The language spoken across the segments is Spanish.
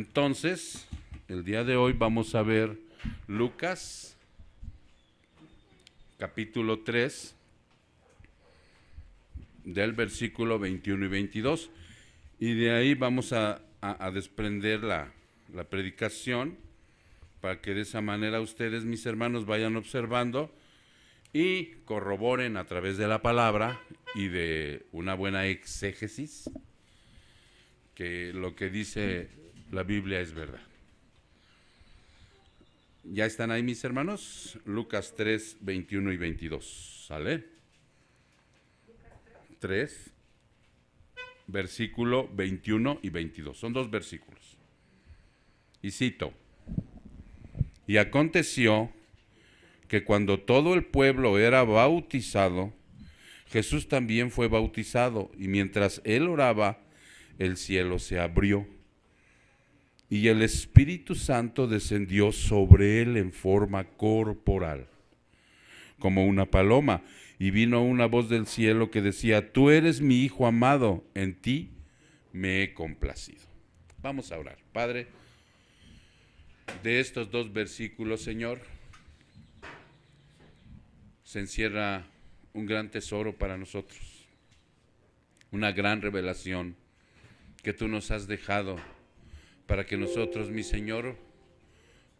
Entonces, el día de hoy vamos a ver Lucas, capítulo 3, del versículo 21 y 22. Y de ahí vamos a desprender la predicación, para que de esa manera ustedes, mis hermanos, vayan observando y corroboren a través de la palabra y de una buena exégesis que lo que dice la Biblia es verdad. ¿Ya están ahí, mis hermanos? Lucas 3, 21 y 22. ¿Sale? 3, versículo 21 y 22. Son dos versículos. Y cito: Y aconteció que cuando todo el pueblo era bautizado, Jesús también fue bautizado, y mientras él oraba, el cielo se abrió, y el Espíritu Santo descendió sobre él en forma corporal, como una paloma, y vino una voz del cielo que decía: Tú eres mi Hijo amado, en ti me he complacido. Vamos a orar. Padre, de estos dos versículos, Señor, se encierra un gran tesoro para nosotros, una gran revelación que tú nos has dejado para que nosotros, mi Señor,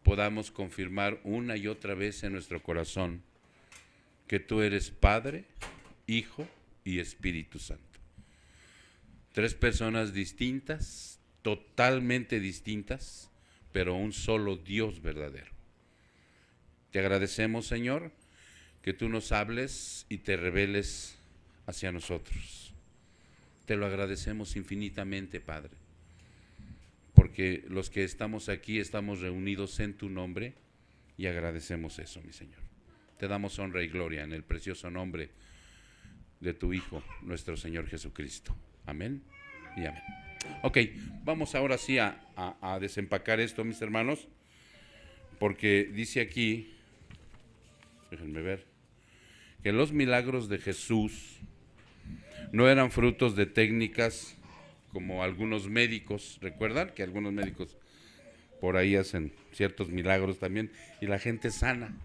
podamos confirmar una y otra vez en nuestro corazón que tú eres Padre, Hijo y Espíritu Santo. Tres personas distintas, totalmente distintas, pero un solo Dios verdadero. Te agradecemos, Señor, que tú nos hables y te reveles hacia nosotros. Te lo agradecemos infinitamente, Padre, porque los que estamos aquí estamos reunidos en tu nombre y agradecemos eso, mi Señor. Te damos honra y gloria en el precioso nombre de tu Hijo, nuestro Señor Jesucristo. Amén y amén. Ok, vamos ahora sí a desempacar esto, mis hermanos, porque dice aquí, déjenme ver, que los milagros de Jesús no eran frutos de técnicas como algunos médicos. ¿Recuerdan que algunos médicos por ahí hacen ciertos milagros también y la gente sana?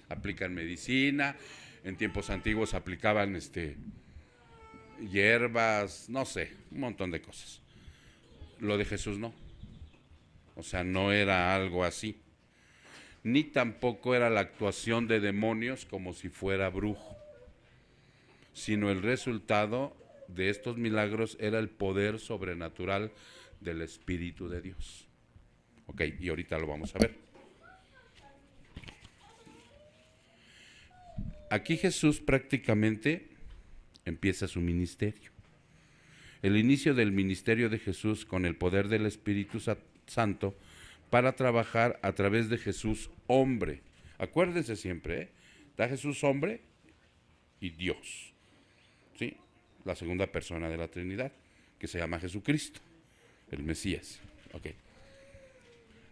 Aplican medicina, en tiempos antiguos aplicaban hierbas, no sé, un montón de cosas. Lo de Jesús no, o sea, no era algo así, ni tampoco era la actuación de demonios como si fuera brujo, sino el resultado de estos milagros era el poder sobrenatural del Espíritu de Dios. Ok, y ahorita lo vamos a ver. Aquí Jesús prácticamente empieza su ministerio. El inicio del ministerio de Jesús con el poder del Espíritu Santo para trabajar a través de Jesús hombre. Acuérdense siempre, está Jesús hombre y Dios, ¿sí? La segunda persona de la Trinidad, que se llama Jesucristo, el Mesías. Okay.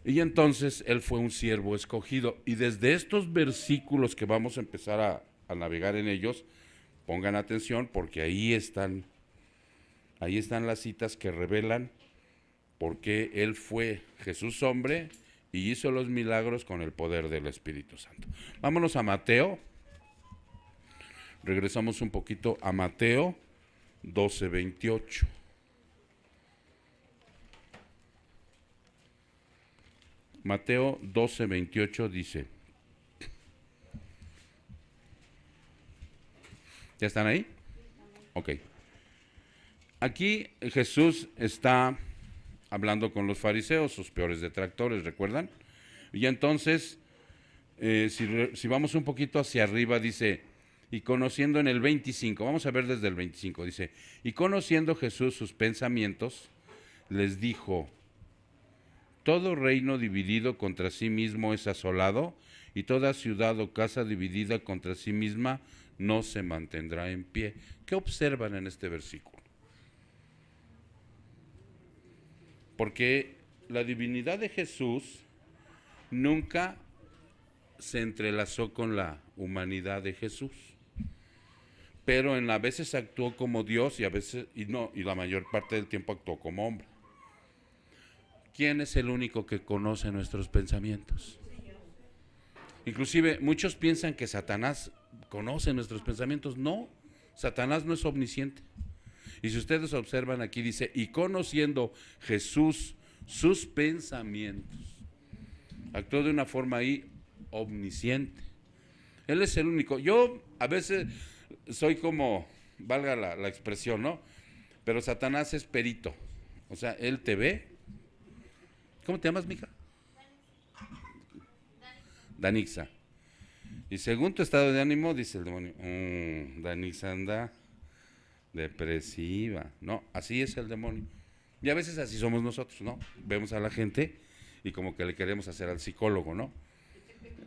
Y entonces él fue un siervo escogido. Y desde estos versículos que vamos a empezar a navegar en ellos, pongan atención porque ahí están las citas que revelan por qué él fue Jesús hombre y hizo los milagros con el poder del Espíritu Santo. Vámonos a Mateo. Regresamos un poquito a Mateo 12:28. Mateo 12:28 dice. ¿Ya están ahí? Ok. Aquí Jesús está hablando con los fariseos, sus peores detractores, ¿recuerdan? Y entonces, si vamos un poquito hacia arriba, dice, y conociendo en el 25, vamos a ver desde el 25, dice, y conociendo Jesús sus pensamientos, les dijo: todo reino dividido contra sí mismo es asolado, y toda ciudad o casa dividida contra sí misma no se mantendrá en pie. ¿Qué observan en este versículo? Porque la divinidad de Jesús nunca se entrelazó con la humanidad de Jesús, pero a veces actuó como Dios y a veces y la mayor parte del tiempo actuó como hombre. ¿quién es el único que conoce nuestros pensamientos? Inclusive muchos piensan que Satanás conoce nuestros pensamientos. No, Satanás no es omnisciente. Y si ustedes observan aquí dice, y conociendo Jesús sus pensamientos, actuó de una forma ahí omnisciente. Él es el único. Yo a veces soy como, valga la expresión, ¿no? Pero Satanás es perito. O sea, él te ve. ¿Cómo te llamas, mija? Danixa. Y según tu estado de ánimo, dice el demonio, Danixa anda depresiva. No, así es el demonio. Y a veces así somos nosotros, ¿no? Vemos a la gente y como que le queremos hacer al psicólogo, ¿no?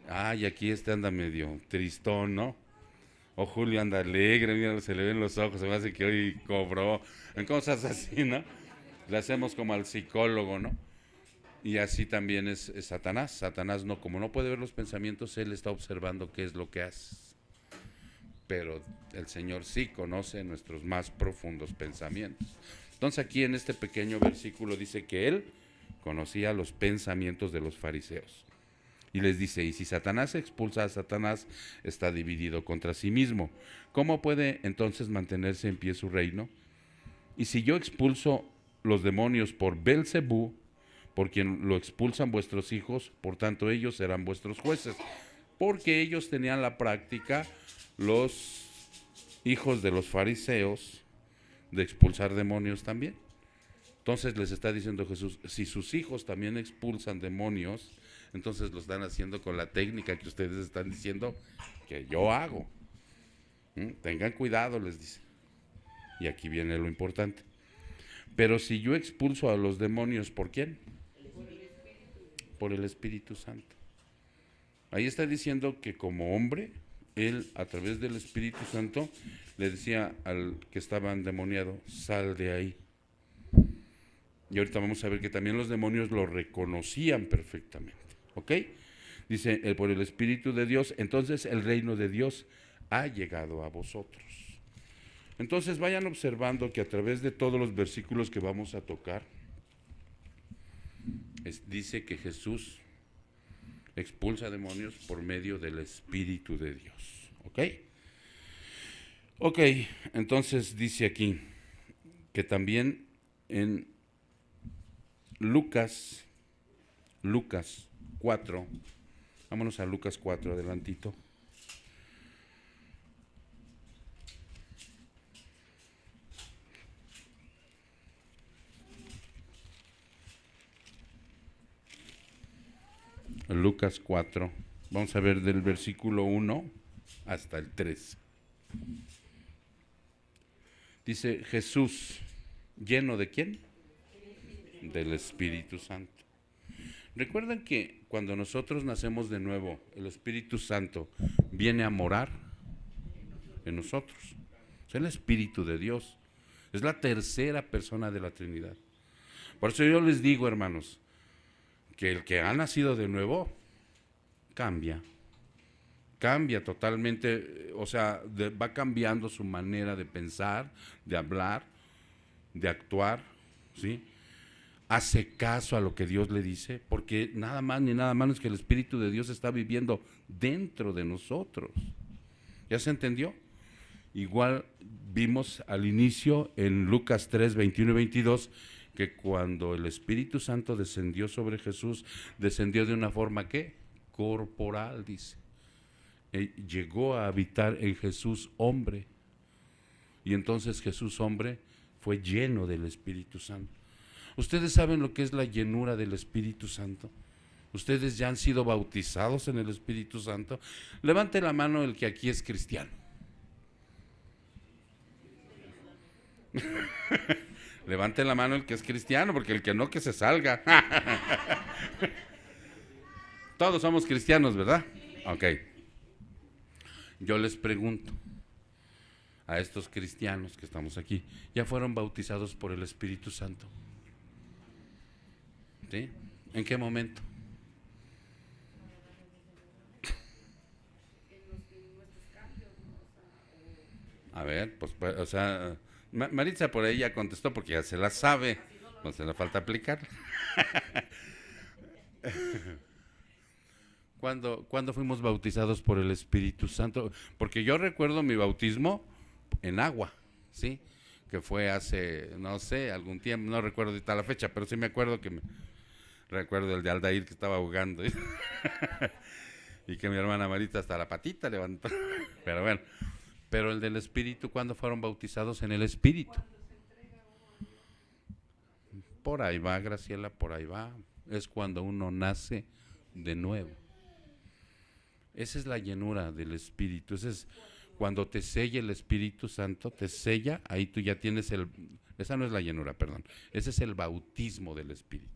Ay, aquí anda medio tristón, ¿no? O Julio anda alegre, mira, se le ven los ojos, se me hace que hoy cobró, en cosas así, ¿no? Le hacemos como al psicólogo, ¿no? Y así también es Satanás. Satanás no, como no puede ver los pensamientos, él está observando qué es lo que haces. Pero el Señor sí conoce nuestros más profundos pensamientos. Entonces aquí en este pequeño versículo dice que él conocía los pensamientos de los fariseos. Y les dice, y si Satanás expulsa a Satanás, está dividido contra sí mismo. ¿Cómo puede entonces mantenerse en pie su reino? Y si yo expulso los demonios por Belcebú, por quien lo expulsan vuestros hijos, por tanto ellos serán vuestros jueces. Porque ellos tenían la práctica, los hijos de los fariseos, de expulsar demonios también. Entonces les está diciendo Jesús, si sus hijos también expulsan demonios, entonces lo están haciendo con la técnica que ustedes están diciendo que yo hago. Tengan cuidado, les dice. Y aquí viene lo importante. Pero si yo expulso a los demonios, ¿por quién? Por el Espíritu Santo. Ahí está diciendo que como hombre, él a través del Espíritu Santo le decía al que estaba endemoniado, sal de ahí. Y ahorita vamos a ver que también los demonios lo reconocían perfectamente. ¿Ok? Dice, por el Espíritu de Dios, entonces el reino de Dios ha llegado a vosotros. Entonces vayan observando que a través de todos los versículos que vamos a tocar, dice que Jesús expulsa demonios por medio del Espíritu de Dios. ¿Ok? Ok, entonces dice aquí que también en Lucas 4, vámonos a Lucas 4, adelantito. Lucas 4, vamos a ver del versículo 1 hasta el 3. Dice Jesús, ¿lleno de quién? Del Espíritu Santo. ¿Recuerdan que cuando nosotros nacemos de nuevo, el Espíritu Santo viene a morar en nosotros? Es el Espíritu de Dios. Es la tercera persona de la Trinidad. Por eso yo les digo, hermanos, que el que ha nacido de nuevo cambia totalmente, o sea, va cambiando su manera de pensar, de hablar, de actuar, ¿sí? Hace caso a lo que Dios le dice, porque nada más ni nada menos que el Espíritu de Dios está viviendo dentro de nosotros. ¿Ya se entendió? Igual vimos al inicio en Lucas 3, 21 y 22, que cuando el Espíritu Santo descendió sobre Jesús, descendió de una forma, ¿qué? Corporal, dice. Llegó a habitar en Jesús hombre. Y entonces Jesús hombre fue lleno del Espíritu Santo. ¿Ustedes saben lo que es la llenura del Espíritu Santo? ¿Ustedes ya han sido bautizados en el Espíritu Santo? Levante la mano el que aquí es cristiano. Levante la mano el que es cristiano, porque el que no, que se salga. Todos somos cristianos, ¿verdad? Ok. Yo les pregunto a estos cristianos que estamos aquí, ¿ya fueron bautizados por el Espíritu Santo? ¿Sí? ¿En qué momento? A ver, pues, o sea, Maritza por ahí ya contestó porque ya se la sabe. No se le falta aplicar. ¿Cuándo fuimos bautizados por el Espíritu Santo? Porque yo recuerdo mi bautismo en agua, ¿sí? Que fue hace, no sé, algún tiempo, no recuerdo ahorita la fecha, pero sí me acuerdo recuerdo el de Aldair que estaba ahogando y que mi hermana Marita hasta la patita levantó. Pero bueno, pero el del Espíritu, ¿cuándo fueron bautizados en el Espíritu? Por ahí va, Graciela, por ahí va. Es cuando uno nace de nuevo. Esa es la llenura del Espíritu. Ese es cuando te sella el Espíritu Santo, te sella, ahí tú ya tienes esa no es la llenura, perdón. Ese es el bautismo del Espíritu.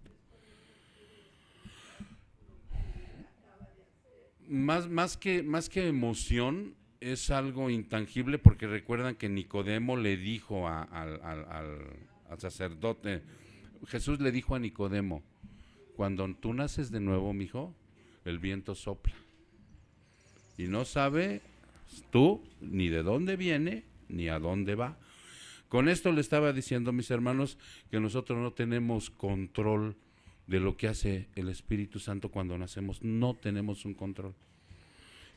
Más que emoción, es algo intangible, porque recuerdan que Nicodemo le dijo al sacerdote, Jesús le dijo a Nicodemo, cuando tú naces de nuevo, mijo, el viento sopla. Y no sabe tú ni de dónde viene, ni a dónde va. Con esto le estaba diciendo, mis hermanos, que nosotros no tenemos control de lo que hace el Espíritu Santo cuando nacemos. No tenemos un control.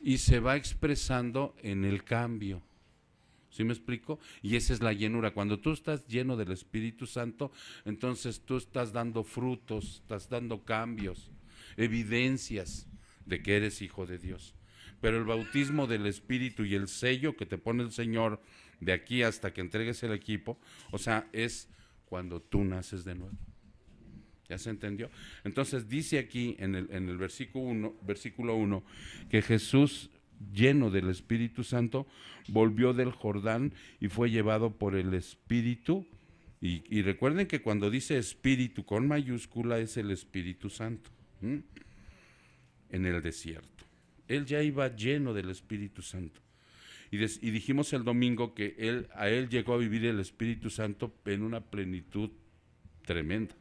Y se va expresando en el cambio. ¿Sí me explico? Y esa es la llenura. Cuando tú estás lleno del Espíritu Santo, entonces tú estás dando frutos, estás dando cambios, evidencias de que eres hijo de Dios. Pero el bautismo del Espíritu y el sello que te pone el Señor de aquí hasta que entregues el equipo, o sea, es cuando tú naces de nuevo. ¿Ya se entendió? Entonces dice aquí en el versículo 1 que Jesús, lleno del Espíritu Santo, volvió del Jordán y fue llevado por el Espíritu. Y recuerden que cuando dice Espíritu con mayúscula es el Espíritu Santo, en el desierto. Él ya iba lleno del Espíritu Santo. Y dijimos el domingo que a él llegó a vivir el Espíritu Santo en una plenitud tremenda,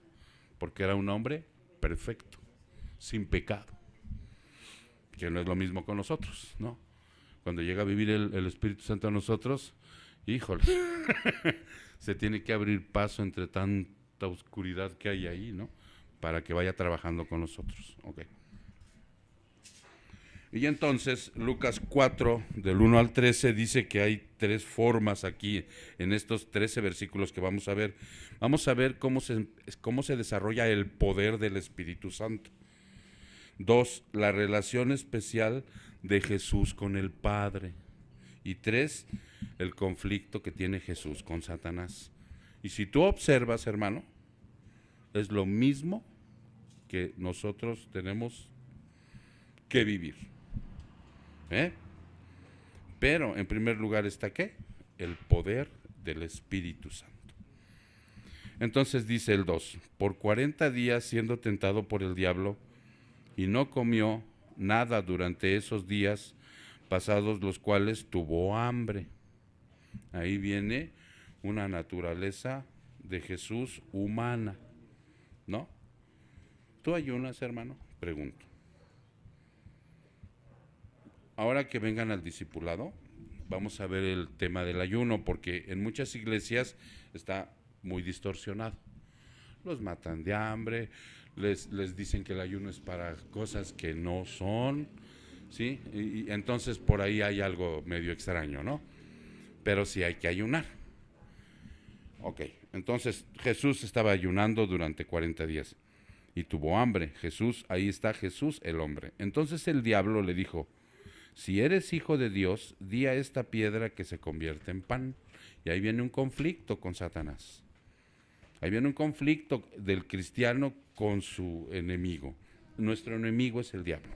porque era un hombre perfecto, sin pecado, que no es lo mismo con nosotros, ¿no? Cuando llega a vivir el Espíritu Santo a nosotros, híjole, se tiene que abrir paso entre tanta oscuridad que hay ahí, ¿no? Para que vaya trabajando con nosotros. Okay. Y entonces Lucas 4, del 1 al 13, dice que hay 3 formas aquí, en estos 13 versículos que vamos a ver. Vamos a ver cómo se desarrolla el poder del Espíritu Santo. 2, la relación especial de Jesús con el Padre. Y 3, el conflicto que tiene Jesús con Satanás. Y si tú observas, hermano, es lo mismo que nosotros tenemos que vivir. Pero en primer lugar está ¿qué? El poder del Espíritu Santo. Entonces dice el 2, por 40 días siendo tentado por el diablo, y no comió nada durante esos días, pasados los cuales tuvo hambre. Ahí viene una naturaleza de Jesús humana, ¿no? ¿Tú ayunas, hermano? Pregunto. Ahora que vengan al discipulado, vamos a ver el tema del ayuno, porque en muchas iglesias está muy distorsionado. Los matan de hambre, les dicen que el ayuno es para cosas que no son, ¿sí? Y entonces por ahí hay algo medio extraño, ¿no? Pero sí hay que ayunar. Ok, entonces Jesús estaba ayunando durante 40 días y tuvo hambre. Ahí está Jesús el hombre. Entonces el diablo le dijo, si eres hijo de Dios, di a esta piedra que se convierte en pan. Y ahí viene un conflicto con Satanás. Ahí viene un conflicto del cristiano con su enemigo. Nuestro enemigo es el diablo.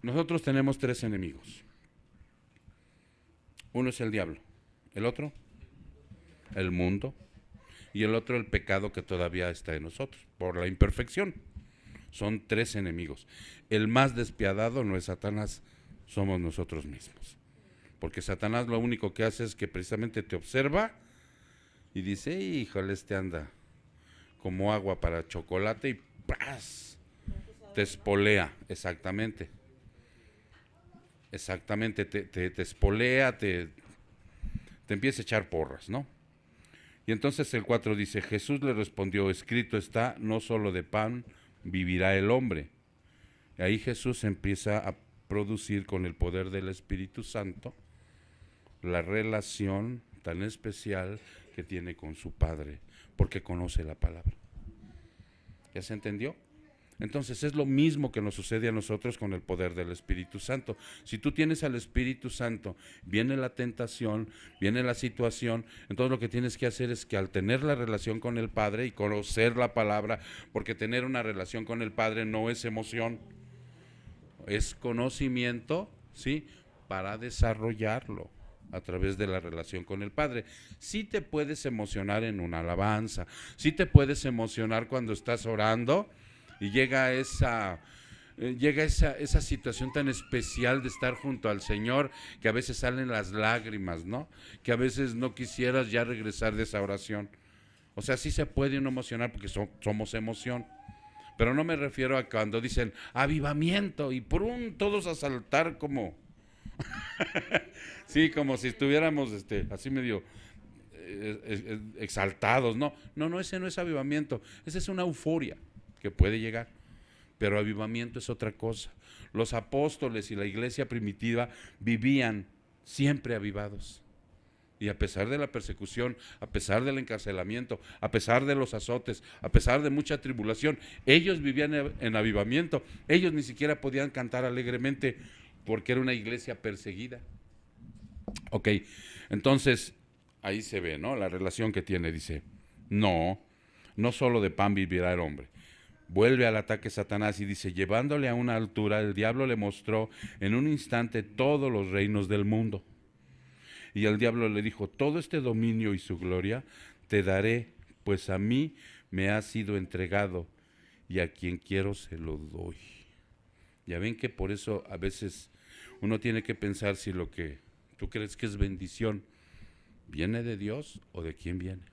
Nosotros tenemos 3 enemigos. Uno es el diablo. ¿El otro? El mundo. Y el otro el pecado que todavía está en nosotros, por la imperfección. Son 3 enemigos. El más despiadado no es Satanás, somos nosotros mismos. Porque Satanás lo único que hace es que precisamente te observa y dice, híjole, anda como agua para chocolate y ¡pras! Te espolea, exactamente. Exactamente, te espolea, te empieza a echar porras, ¿no? Y entonces el 4 dice, Jesús le respondió, escrito está, no solo de pan vivirá el hombre. Y ahí Jesús empieza a producir con el poder del Espíritu Santo la relación tan especial que tiene con su Padre, porque conoce la palabra. ¿Ya se entendió? Entonces es lo mismo que nos sucede a nosotros con el poder del Espíritu Santo. Si tú tienes al Espíritu Santo, viene la tentación, viene la situación, entonces lo que tienes que hacer es que al tener la relación con el Padre y conocer la palabra, porque tener una relación con el Padre no es emoción, es conocimiento, ¿sí? Para desarrollarlo a través de la relación con el Padre. Sí te puedes emocionar en una alabanza, sí te puedes emocionar cuando estás orando y llega esa situación tan especial de estar junto al Señor, que a veces salen las lágrimas, ¿no? Que a veces no quisieras ya regresar de esa oración. O sea, sí se puede uno emocionar porque somos emoción. Pero no me refiero a cuando dicen avivamiento y todos a saltar como sí, como si estuviéramos así medio exaltados. No, ese no es avivamiento, esa es una euforia que puede llegar, pero avivamiento es otra cosa. Los apóstoles y la iglesia primitiva vivían siempre avivados. Y a pesar de la persecución, a pesar del encarcelamiento, a pesar de los azotes, a pesar de mucha tribulación, ellos vivían en avivamiento. Ellos ni siquiera podían cantar alegremente porque era una iglesia perseguida. Ok, entonces ahí se ve, ¿no? La relación que tiene, dice, no solo de pan vivirá el hombre. Vuelve al ataque Satanás y dice, llevándole a una altura, el diablo le mostró en un instante todos los reinos del mundo. Y el diablo le dijo, todo este dominio y su gloria te daré, pues a mí me ha sido entregado y a quien quiero se lo doy. Ya ven que por eso a veces uno tiene que pensar si lo que tú crees que es bendición viene de Dios o de quién viene.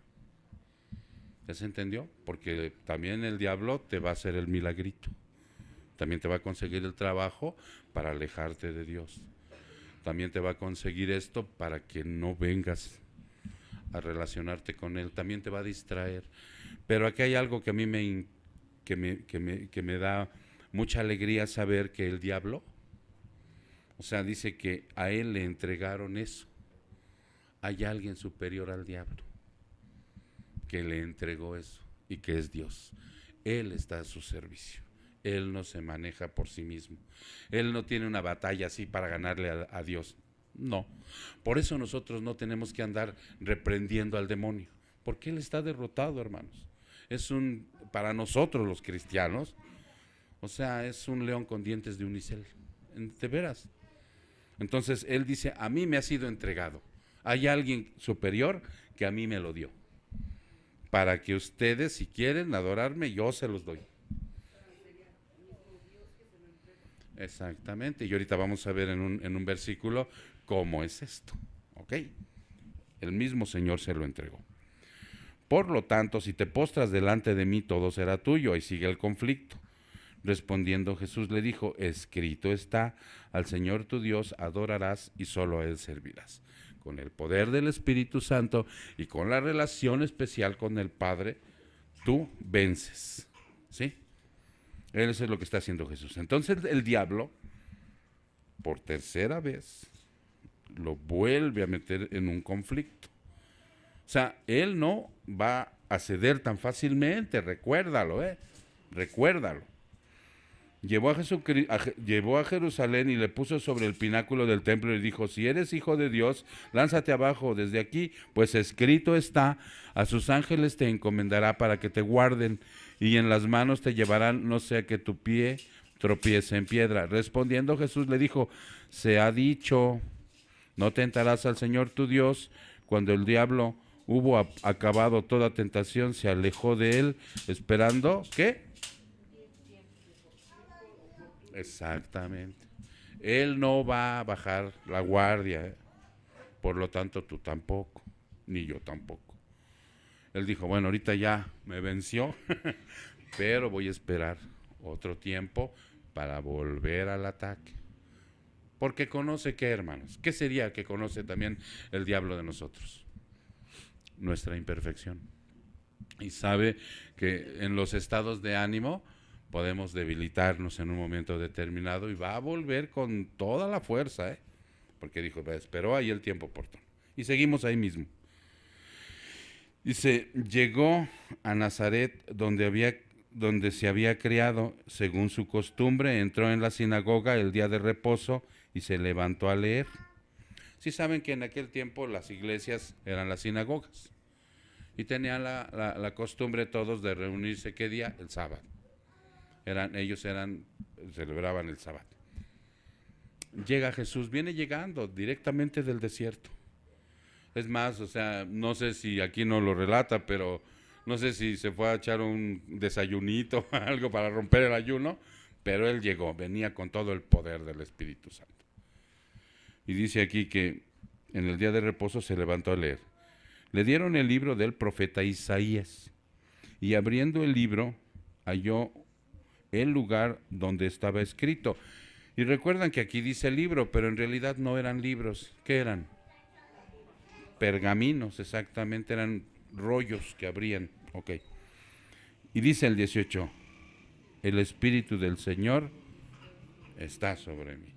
¿Ya se entendió? Porque también el diablo te va a hacer el milagrito. También te va a conseguir el trabajo para alejarte de Dios. También te va a conseguir esto para que no vengas a relacionarte con Él. También te va a distraer. Pero aquí hay algo que a mí me da mucha alegría saber que el diablo, o sea, dice que a él le entregaron eso. Hay alguien superior al diablo que le entregó eso y que es Dios. Él está a su servicio. Él no se maneja por sí mismo. Él no tiene una batalla así para ganarle a Dios. No. Por eso nosotros no tenemos que andar reprendiendo al demonio, porque él está derrotado, hermanos. Para nosotros los cristianos, o sea, es un león con dientes de unicel. De veras. Entonces él dice, a mí me ha sido entregado. Hay alguien superior que a mí me lo dio. Para que ustedes, si quieren adorarme, yo se los doy. Exactamente. Y ahorita vamos a ver en un versículo cómo es esto. ¿Ok? El mismo Señor se lo entregó. Por lo tanto, si te postras delante de mí, todo será tuyo. Ahí sigue el conflicto. Respondiendo Jesús le dijo, escrito está, al Señor tu Dios adorarás y solo a Él servirás. Con el poder del Espíritu Santo y con la relación especial con el Padre, tú vences. ¿Sí? Eso es lo que está haciendo Jesús. Entonces el diablo, por tercera vez, lo vuelve a meter en un conflicto. O sea, él no va a ceder tan fácilmente, recuérdalo, recuérdalo. Llevó a Jerusalén y le puso sobre el pináculo del templo y dijo, si eres hijo de Dios, lánzate abajo desde aquí, pues escrito está, a sus ángeles te encomendará para que te guarden y en las manos te llevarán, no sea que tu pie tropiece en piedra. Respondiendo Jesús le dijo, se ha dicho, no tentarás al Señor tu Dios. Cuando el diablo hubo acabado toda tentación, se alejó de él, esperando, ¿qué? Exactamente. Él no va a bajar la guardia, por lo tanto tú tampoco, ni yo tampoco. Él dijo, bueno, ahorita ya me venció, pero voy a esperar otro tiempo para volver al ataque. Porque conoce qué, hermanos. ¿Qué sería que conoce también el diablo de nosotros? nuestra imperfección. Y sabe que en los estados de ánimo podemos debilitarnos en un momento determinado y va a volver con toda la fuerza, porque dijo, esperó ahí el tiempo oportuno. Y seguimos ahí mismo. Dice, llegó a Nazaret donde se había criado, según su costumbre, entró en la sinagoga el día de reposo y se levantó a leer. Sí saben que en aquel tiempo las iglesias eran las sinagogas y tenían la costumbre todos de reunirse, ¿qué día? El sábado. Celebraban el sábado. Llega Jesús, viene llegando directamente del desierto. Es más, o sea, no sé si aquí no lo relata, pero no sé si se fue a echar un desayunito o algo para romper el ayuno, pero él llegó, venía con todo el poder del Espíritu Santo. Y dice aquí que en el día de reposo se levantó a leer. Le dieron el libro del profeta Isaías, y abriendo el libro halló el lugar donde estaba escrito. Y recuerdan que aquí dice libro, pero en realidad no eran libros. ¿Qué eran? Pergaminos, exactamente, eran rollos que abrían. Ok. Y dice el 18, el Espíritu del Señor está sobre mí.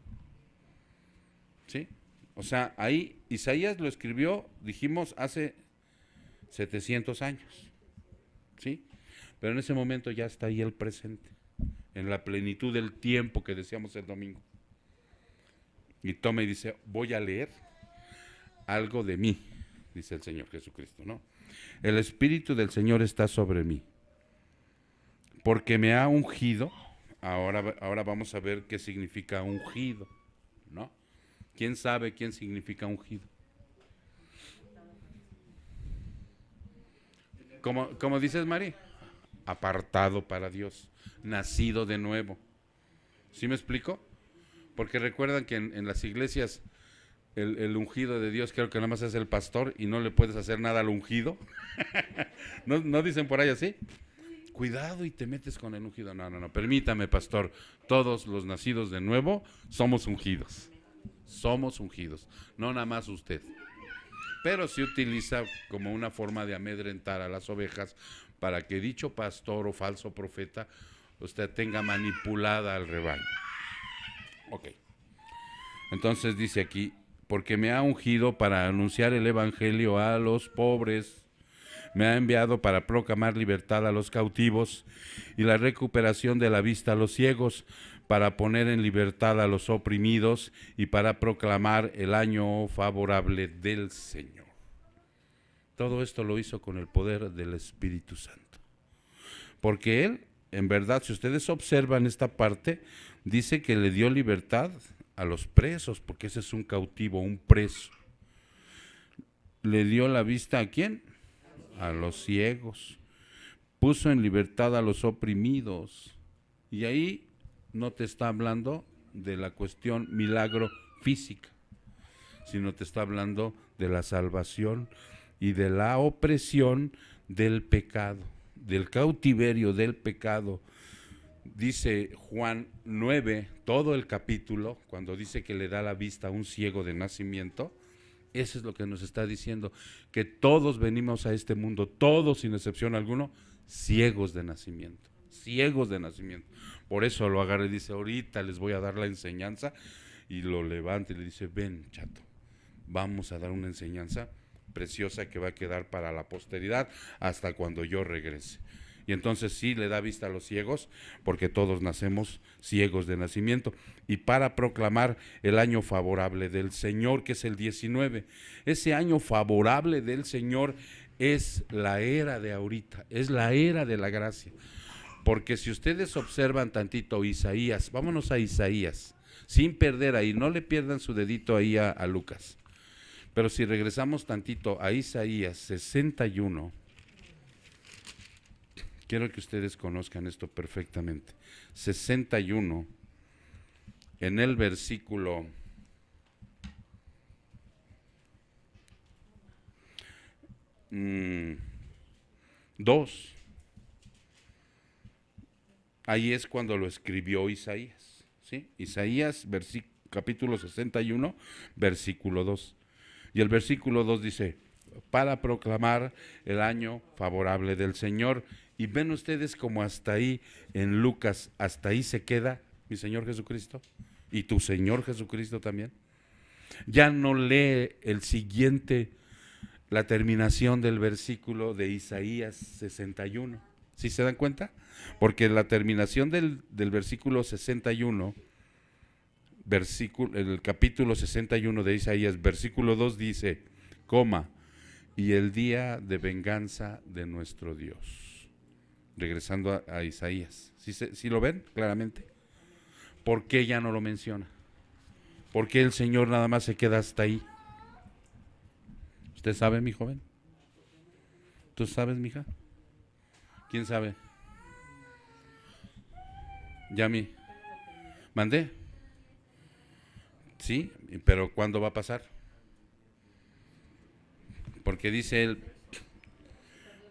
¿Sí? O sea, ahí Isaías lo escribió, dijimos, hace 700 años. ¿Sí? Pero en ese momento ya está ahí el presente, en la plenitud del tiempo que decíamos el domingo. Y toma y dice, voy a leer algo de mí, dice el Señor Jesucristo, ¿no? El Espíritu del Señor está sobre mí, porque me ha ungido. Ahora vamos a ver qué significa ungido, ¿no? ¿Quién sabe quién significa ungido? ¿Cómo dices, Mari? Apartado para Dios, nacido de nuevo. ¿Sí me explico? Porque recuerdan que en las iglesias el ungido de Dios creo que nada más es el pastor y no le puedes hacer nada al ungido. ¿No dicen por ahí así? Cuidado y te metes con el ungido. No, permítame, pastor. Todos los nacidos de nuevo somos ungidos. Somos ungidos, no nada más usted. Pero se utiliza como una forma de amedrentar a las ovejas para que dicho pastor o falso profeta usted tenga manipulada al rebaño. Ok. Entonces dice aquí, porque me ha ungido para anunciar el evangelio a los pobres, me ha enviado para proclamar libertad a los cautivos y la recuperación de la vista a los ciegos, para poner en libertad a los oprimidos y para proclamar el año favorable del Señor. Todo esto lo hizo con el poder del Espíritu Santo. Porque Él, en verdad, si ustedes observan esta parte, dice que le dio libertad a los presos, porque ese es un cautivo, un preso. ¿Le dio la vista a quién? A los ciegos. Puso en libertad a los oprimidos. Y ahí no te está hablando de la cuestión milagro física, sino te está hablando de la salvación y de la opresión del pecado, del cautiverio del pecado. Dice Juan 9, todo el capítulo, cuando dice que le da la vista a un ciego de nacimiento, eso es lo que nos está diciendo, que todos venimos a este mundo, todos sin excepción alguno, ciegos de nacimiento, ciegos de nacimiento. Por eso lo agarra y dice, ahorita les voy a dar la enseñanza, y lo levanta y le dice, ven, chato, vamos a dar una enseñanza preciosa que va a quedar para la posteridad hasta cuando yo regrese. Y entonces sí le da vista a los ciegos, porque todos nacemos ciegos de nacimiento, y para proclamar el año favorable del Señor, que es el 19. Ese año favorable del Señor es la era de ahorita, es la era de la gracia. Porque si ustedes observan tantito Isaías, vámonos a Isaías, sin perder ahí, no le pierdan su dedito ahí a Lucas. Pero si regresamos tantito a Isaías 61, quiero que ustedes conozcan esto perfectamente. 61, en el versículo 2, ahí es cuando lo escribió Isaías, ¿sí? Isaías, capítulo 61, versículo 2. Y el versículo 2 dice, para proclamar el año favorable del Señor. Y ven ustedes como hasta ahí, en Lucas, hasta ahí se queda mi Señor Jesucristo y tu Señor Jesucristo también. Ya no lee el siguiente, la terminación del versículo de Isaías 61. ¿Sí se dan cuenta? Porque la terminación del versículo 61, el capítulo 61 de Isaías, versículo 2 dice, y el día de venganza de nuestro Dios. Regresando a Isaías. ¿Sí lo ven claramente? ¿Por qué ya no lo menciona? ¿Por qué el Señor nada más se queda hasta ahí? ¿Usted sabe, mi joven? ¿Tú sabes, mija? ¿Quién sabe? Yami. ¿Mandé? Sí, pero ¿cuándo va a pasar? Porque dice él,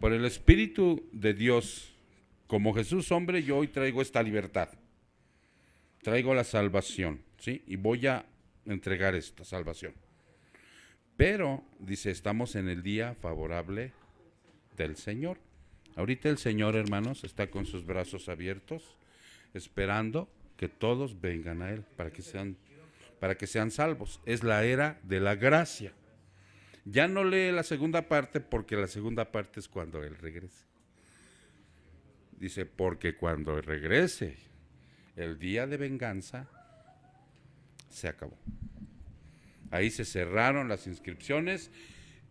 por el Espíritu de Dios, como Jesús hombre, yo hoy traigo esta libertad. Traigo la salvación, ¿sí? Y voy a entregar esta salvación. Pero, dice, estamos en el día favorable del Señor. Ahorita el Señor, hermanos, está con sus brazos abiertos, esperando que todos vengan a Él para que sean salvos. Es la era de la gracia. Ya no lee la segunda parte porque la segunda parte es cuando Él regrese. Dice, porque cuando regrese, el día de venganza se acabó. Ahí se cerraron las inscripciones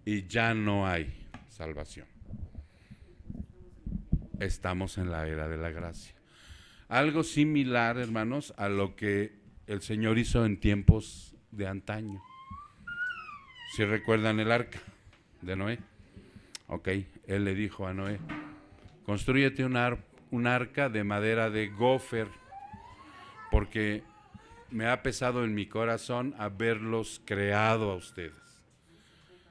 y ya no hay salvación. Estamos en la era de la gracia. Algo similar, hermanos, a lo que el Señor hizo en tiempos de antaño. ¿Sí recuerdan el arca de Noé? Ok, Él le dijo a Noé, constrúyete un arca de madera de gofer, porque me ha pesado en mi corazón haberlos creado a ustedes.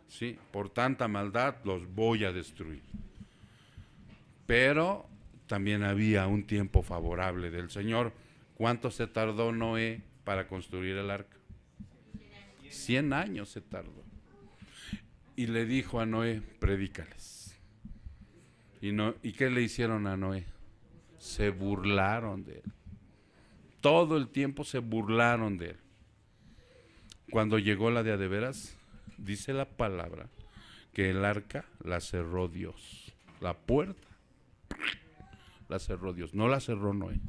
¿Sí? Por tanta maldad los voy a destruir. Pero también había un tiempo favorable del Señor. ¿Cuánto se tardó Noé para construir el arca? 100 años se tardó. Y le dijo a Noé, predícales. ¿Y qué le hicieron a Noé? Se burlaron de él. Todo el tiempo se burlaron de él. Cuando llegó la de a de veras, dice la palabra que el arca la cerró Dios. La puerta la cerró Dios, no la cerró Noé.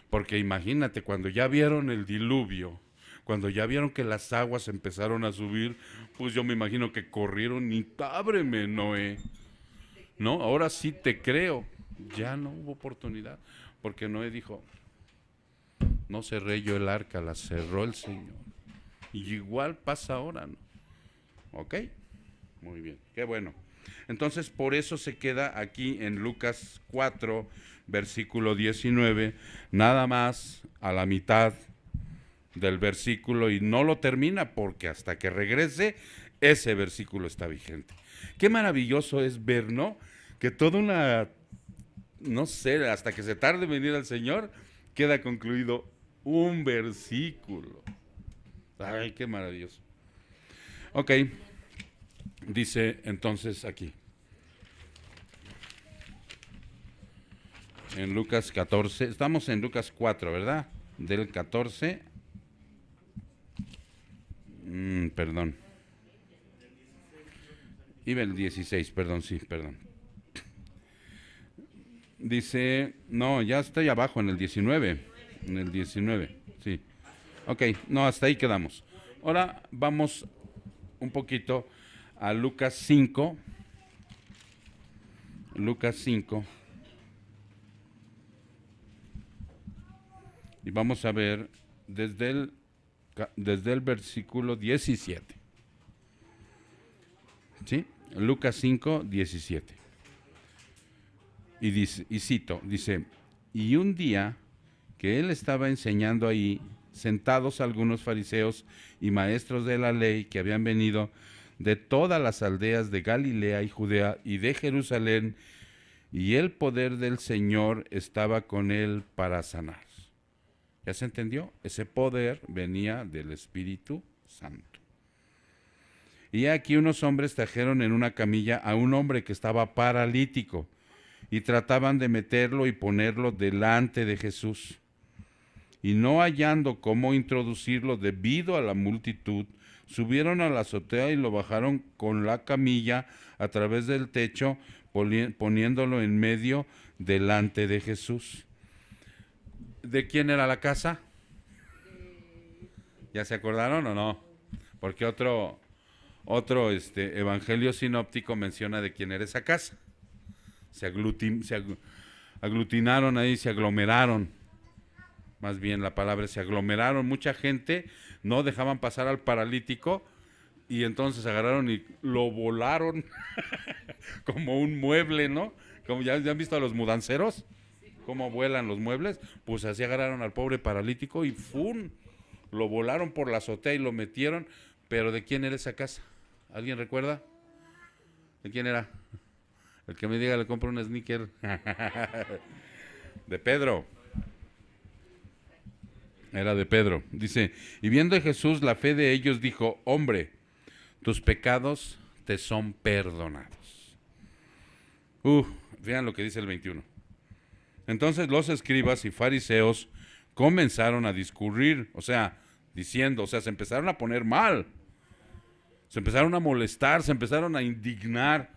Porque imagínate, cuando ya vieron el diluvio, cuando ya vieron que las aguas empezaron a subir, pues yo me imagino que corrieron y ábreme, Noé. No, ahora sí te creo. Ya no hubo oportunidad, porque Noé dijo, no cerré yo el arca, la cerró el Señor. Y igual pasa ahora, ¿no? ¿Ok? Muy bien, qué bueno. Entonces, por eso se queda aquí en Lucas 4, versículo 19, nada más a la mitad del versículo, y no lo termina porque hasta que regrese, ese versículo está vigente. Qué maravilloso es ver, ¿no? Que toda una, no sé, hasta que se tarde en venir al Señor, queda concluido un versículo. Ay, qué maravilloso. Ok, dice entonces aquí, en Lucas 14, estamos en Lucas 4, ¿verdad? Del 14, perdón. Iba el 16, perdón, sí, perdón. Dice, no, ya estoy abajo en el 19, sí. Ok, no, hasta ahí quedamos. Ahora vamos un poquito a Lucas 5. Lucas 5. Y vamos a ver desde el versículo 17. ¿Sí? Lucas 5, 17. Y dice, y cito, dice, y un día que él estaba enseñando ahí, sentados algunos fariseos y maestros de la ley que habían venido de todas las aldeas de Galilea y Judea y de Jerusalén, y el poder del Señor estaba con él para sanar. ¿Ya se entendió? Ese poder venía del Espíritu Santo. Y aquí unos hombres trajeron en una camilla a un hombre que estaba paralítico y trataban de meterlo y ponerlo delante de Jesús. Y no hallando cómo introducirlo debido a la multitud, subieron a la azotea y lo bajaron con la camilla a través del techo, poniéndolo en medio delante de Jesús. ¿De quién era la casa? ¿Ya se acordaron o no? Porque otro evangelio sinóptico menciona de quién era esa casa. Se aglutinaron ahí, se aglomeraron. Más bien la palabra, se aglomeraron, mucha gente, no dejaban pasar al paralítico y entonces agarraron y lo volaron como un mueble, ¿no? Como ya han visto a los mudanceros, cómo vuelan los muebles, pues así agarraron al pobre paralítico y ¡fum! Lo volaron por la azotea y lo metieron. Pero ¿de quién era esa casa? ¿Alguien recuerda? ¿De quién era? El que me diga le compro un sneaker. De Pedro. Era de Pedro. Dice, y viendo a Jesús la fe de ellos, dijo, hombre, tus pecados te son perdonados. Vean lo que dice el 21. Entonces los escribas y fariseos comenzaron a discurrir, diciendo, se empezaron a poner mal, se empezaron a molestar, se empezaron a indignar,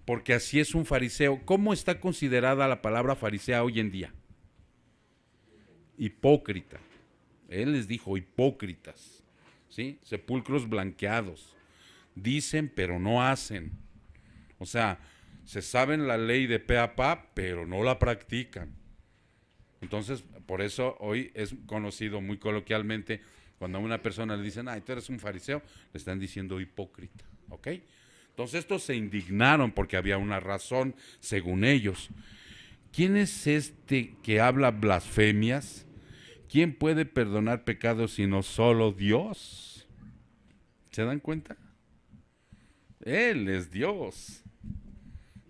porque así es un fariseo. ¿Cómo está considerada la palabra farisea hoy en día? Hipócrita. Él les dijo hipócritas, ¿sí? Sepulcros blanqueados. Dicen, pero no hacen. Se saben la ley de pe a pa, pero no la practican. Entonces, por eso hoy es conocido muy coloquialmente, cuando a una persona le dicen, tú eres un fariseo, le están diciendo hipócrita, ¿ok? Entonces estos se indignaron porque había una razón, según ellos. ¿Quién es este que habla blasfemias? ¿Quién puede perdonar pecados sino solo Dios? ¿Se dan cuenta? Él es Dios.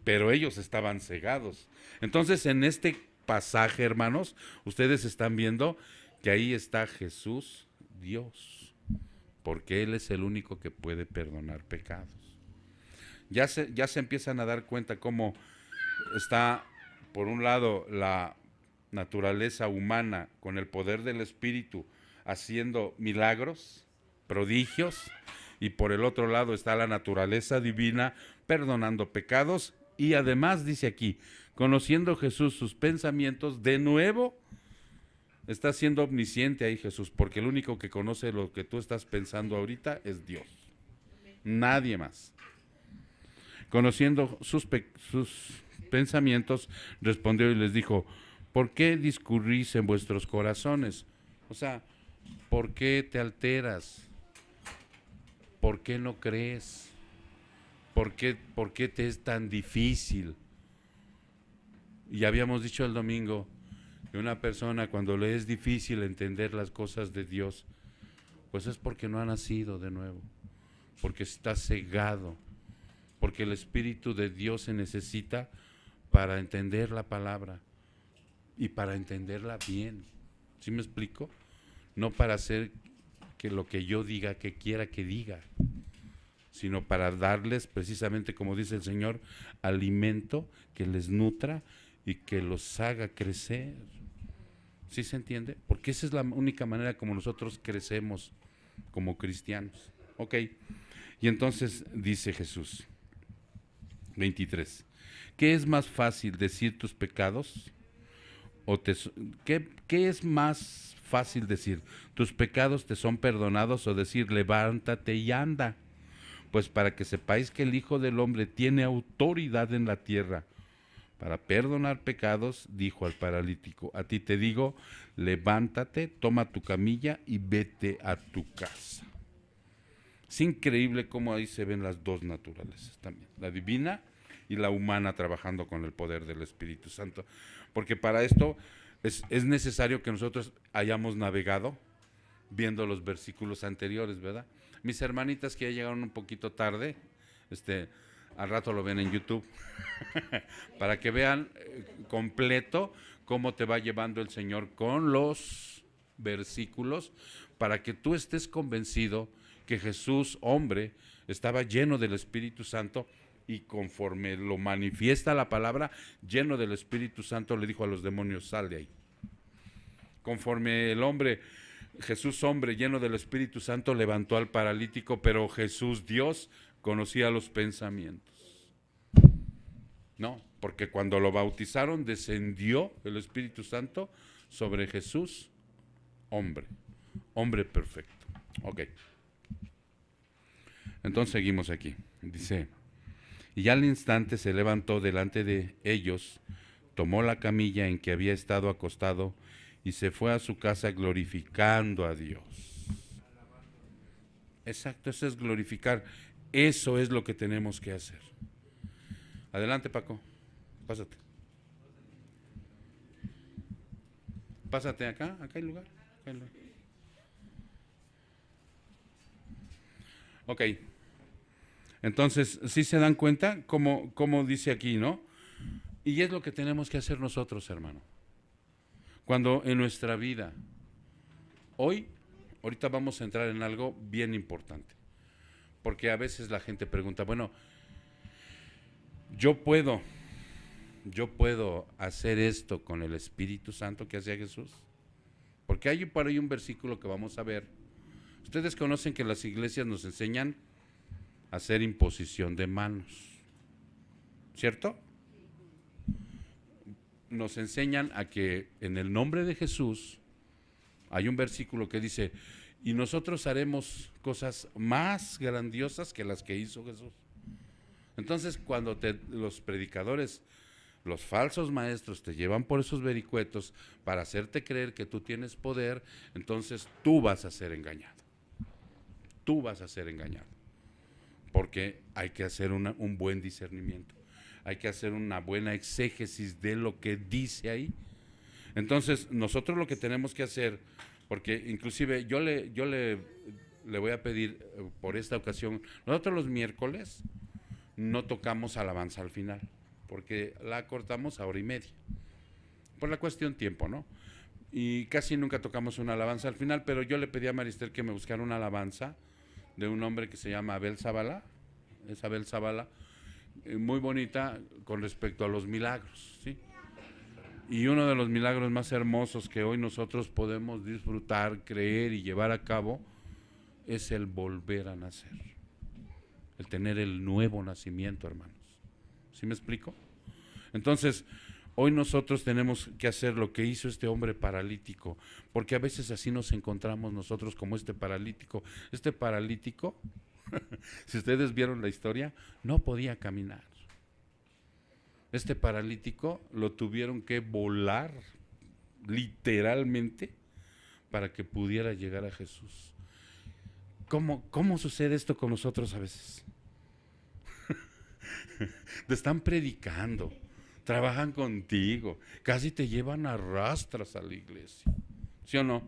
Pero ellos estaban cegados. Entonces, en este pasaje, hermanos, ustedes están viendo que ahí está Jesús, Dios, porque Él es el único que puede perdonar pecados. Ya se empiezan a dar cuenta cómo está, por un lado, la naturaleza humana con el poder del Espíritu haciendo milagros, prodigios, y por el otro lado está la naturaleza divina perdonando pecados, y además dice aquí, conociendo Jesús sus pensamientos, de nuevo está siendo omnisciente ahí Jesús, porque el único que conoce lo que tú estás pensando ahorita es Dios, nadie más. Conociendo sus pensamientos, respondió y les dijo, ¿por qué discurrís en vuestros corazones? ¿Por qué te alteras? ¿Por qué no crees? ¿Por qué te es tan difícil? Y habíamos dicho el domingo que una persona cuando le es difícil entender las cosas de Dios, pues es porque no ha nacido de nuevo, porque está cegado, porque el Espíritu de Dios se necesita para entender la palabra y para entenderla bien. ¿Sí me explico? No para hacer que lo que yo diga, que quiera que diga, sino para darles precisamente, como dice el Señor, alimento que les nutra y que los haga crecer. ¿Sí se entiende? Porque esa es la única manera como nosotros crecemos como cristianos. Ok, y entonces dice Jesús, 23, ¿qué es más fácil, decir tus pecados? ¿Qué es más fácil decir? ¿Tus pecados te son perdonados? O decir, levántate y anda. Pues para que sepáis que el Hijo del Hombre tiene autoridad en la tierra para perdonar pecados, dijo al paralítico, a ti te digo, levántate, toma tu camilla y vete a tu casa. Es increíble cómo ahí se ven las dos naturalezas también, la divina y la humana trabajando con el poder del Espíritu Santo. Porque para esto es necesario que nosotros hayamos navegado viendo los versículos anteriores, ¿verdad? Mis hermanitas que ya llegaron un poquito tarde, al rato lo ven en YouTube, para que vean completo cómo te va llevando el Señor con los versículos, para que tú estés convencido que Jesús, hombre, estaba lleno del Espíritu Santo, y conforme lo manifiesta la palabra, lleno del Espíritu Santo, le dijo a los demonios: sal de ahí. Conforme el hombre, Jesús hombre, lleno del Espíritu Santo, levantó al paralítico, pero Jesús, Dios, conocía los pensamientos. No, porque cuando lo bautizaron, descendió el Espíritu Santo sobre Jesús, hombre perfecto. Ok. Entonces seguimos aquí. Dice: y al instante se levantó delante de ellos, tomó la camilla en que había estado acostado y se fue a su casa glorificando a Dios. Exacto, eso es glorificar. Eso es lo que tenemos que hacer. Adelante, Paco. Pásate. Pásate acá hay lugar. Acá hay lugar. Ok. Entonces, ¿sí se dan cuenta cómo dice aquí, no? Y es lo que tenemos que hacer nosotros, hermano. Cuando en nuestra vida, ahorita vamos a entrar en algo bien importante. Porque a veces la gente pregunta, bueno, yo puedo hacer esto con el Espíritu Santo que hacía Jesús. Porque hay por ahí un versículo que vamos a ver. Ustedes conocen que las iglesias nos enseñan a hacer imposición de manos, ¿cierto? Nos enseñan a que en el nombre de Jesús, hay un versículo que dice: y nosotros haremos cosas más grandiosas que las que hizo Jesús. Entonces, cuando los predicadores, los falsos maestros, te llevan por esos vericuetos para hacerte creer que tú tienes poder, entonces tú vas a ser engañado. Tú vas a ser engañado. Porque hay que hacer un buen discernimiento. Hay que hacer una buena exégesis de lo que dice ahí. Entonces, nosotros lo que tenemos que hacer, porque inclusive yo le voy a pedir por esta ocasión, nosotros los miércoles no tocamos alabanza al final, porque la cortamos a 1:30, por la cuestión tiempo, ¿no? Y casi nunca tocamos una alabanza al final, pero yo le pedí a Maristel que me buscara una alabanza de un hombre que se llama Abel Zavala, es Abel Zavala, muy bonita con respecto a los milagros, ¿sí? Y uno de los milagros más hermosos que hoy nosotros podemos disfrutar, creer y llevar a cabo es el volver a nacer, el tener el nuevo nacimiento, hermanos. ¿Sí me explico? Entonces, hoy nosotros tenemos que hacer lo que hizo este hombre paralítico, porque a veces así nos encontramos nosotros como este paralítico. Este paralítico, si ustedes vieron la historia, no podía caminar. Este paralítico lo tuvieron que volar literalmente para que pudiera llegar a Jesús. ¿Cómo sucede esto con nosotros a veces? Te están predicando, trabajan contigo, casi te llevan a rastras a la iglesia, ¿sí o no?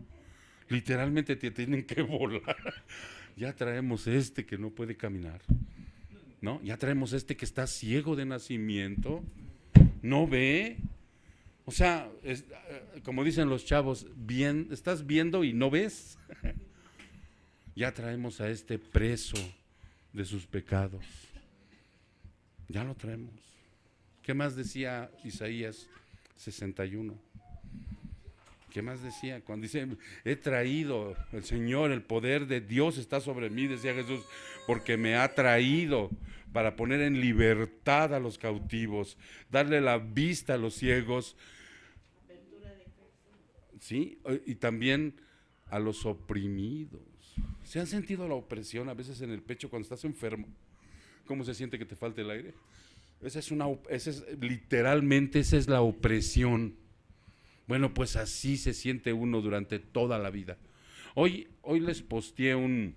Literalmente te tienen que volar. Ya traemos este que no puede caminar, ¿no? Ya traemos este que está ciego de nacimiento, no ve. O sea, como dicen los chavos, bien, estás viendo y no ves. Ya traemos a este preso de sus pecados. Ya lo traemos. ¿Qué más decía Isaías 61? ¿Qué más decía? Cuando dice, he traído el Señor, el poder de Dios está sobre mí, decía Jesús, porque me ha traído para poner en libertad a los cautivos, darle la vista a los ciegos, ¿sí? Y también a los oprimidos. ¿Se han sentido la opresión a veces en el pecho cuando estás enfermo? ¿Cómo se siente que te falte el aire? Literalmente esa es la opresión. Bueno, pues así se siente uno durante toda la vida. Hoy les posteé un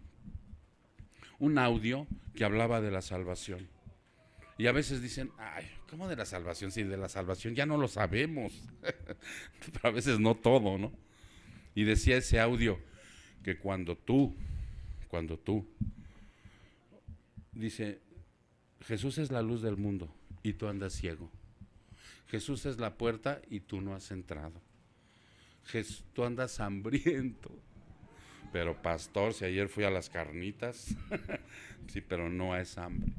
audio que hablaba de la salvación. Y a veces dicen, ay, ¿cómo de la salvación? Si de la salvación ya no lo sabemos. Pero a veces no todo, ¿no? Y decía ese audio que cuando tú, dice, Jesús es la luz del mundo y tú andas ciego. Jesús es la puerta y tú no has entrado. Tú andas hambriento, Pero pastor, si ayer fui a las carnitas, sí, pero no es hambre.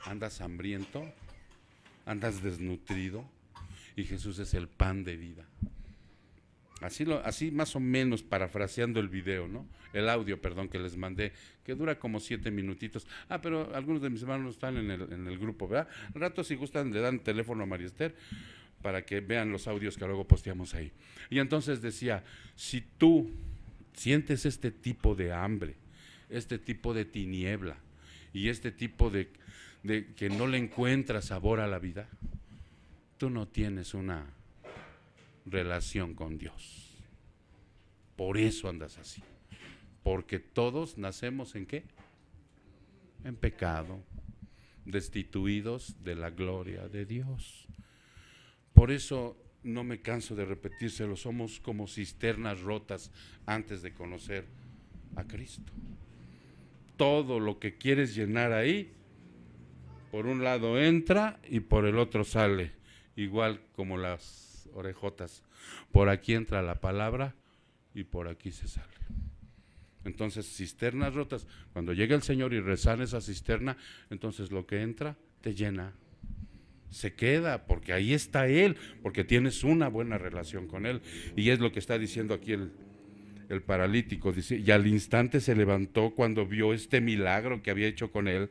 Andas hambriento, andas desnutrido y Jesús es el pan de vida. Así más o menos parafraseando el video, ¿no? El audio, perdón, que les mandé, que dura como 7 minutitos. Pero algunos de mis hermanos están en el grupo, ¿verdad? Al rato, si gustan, le dan el teléfono a María Esther para que vean los audios que luego posteamos ahí. Y entonces decía, si tú sientes este tipo de hambre, este tipo de tiniebla y este tipo de que no le encuentras sabor a la vida, tú no tienes una relación con Dios. Por eso andas así. Porque todos nacemos ¿en qué? En pecado, destituidos de la gloria de Dios. Por eso no me canso de repetírselo, somos como cisternas rotas antes de conocer a Cristo. Todo lo que quieres llenar ahí, por un lado entra y por el otro sale, igual como las orejotas. Por aquí entra la palabra y por aquí se sale. Entonces, cisternas rotas, cuando llega el Señor y resana esa cisterna, entonces lo que entra te llena, se queda, porque ahí está Él, porque tienes una buena relación con Él. Y es lo que está diciendo aquí el paralítico, dice, y al instante se levantó cuando vio este milagro que había hecho con él,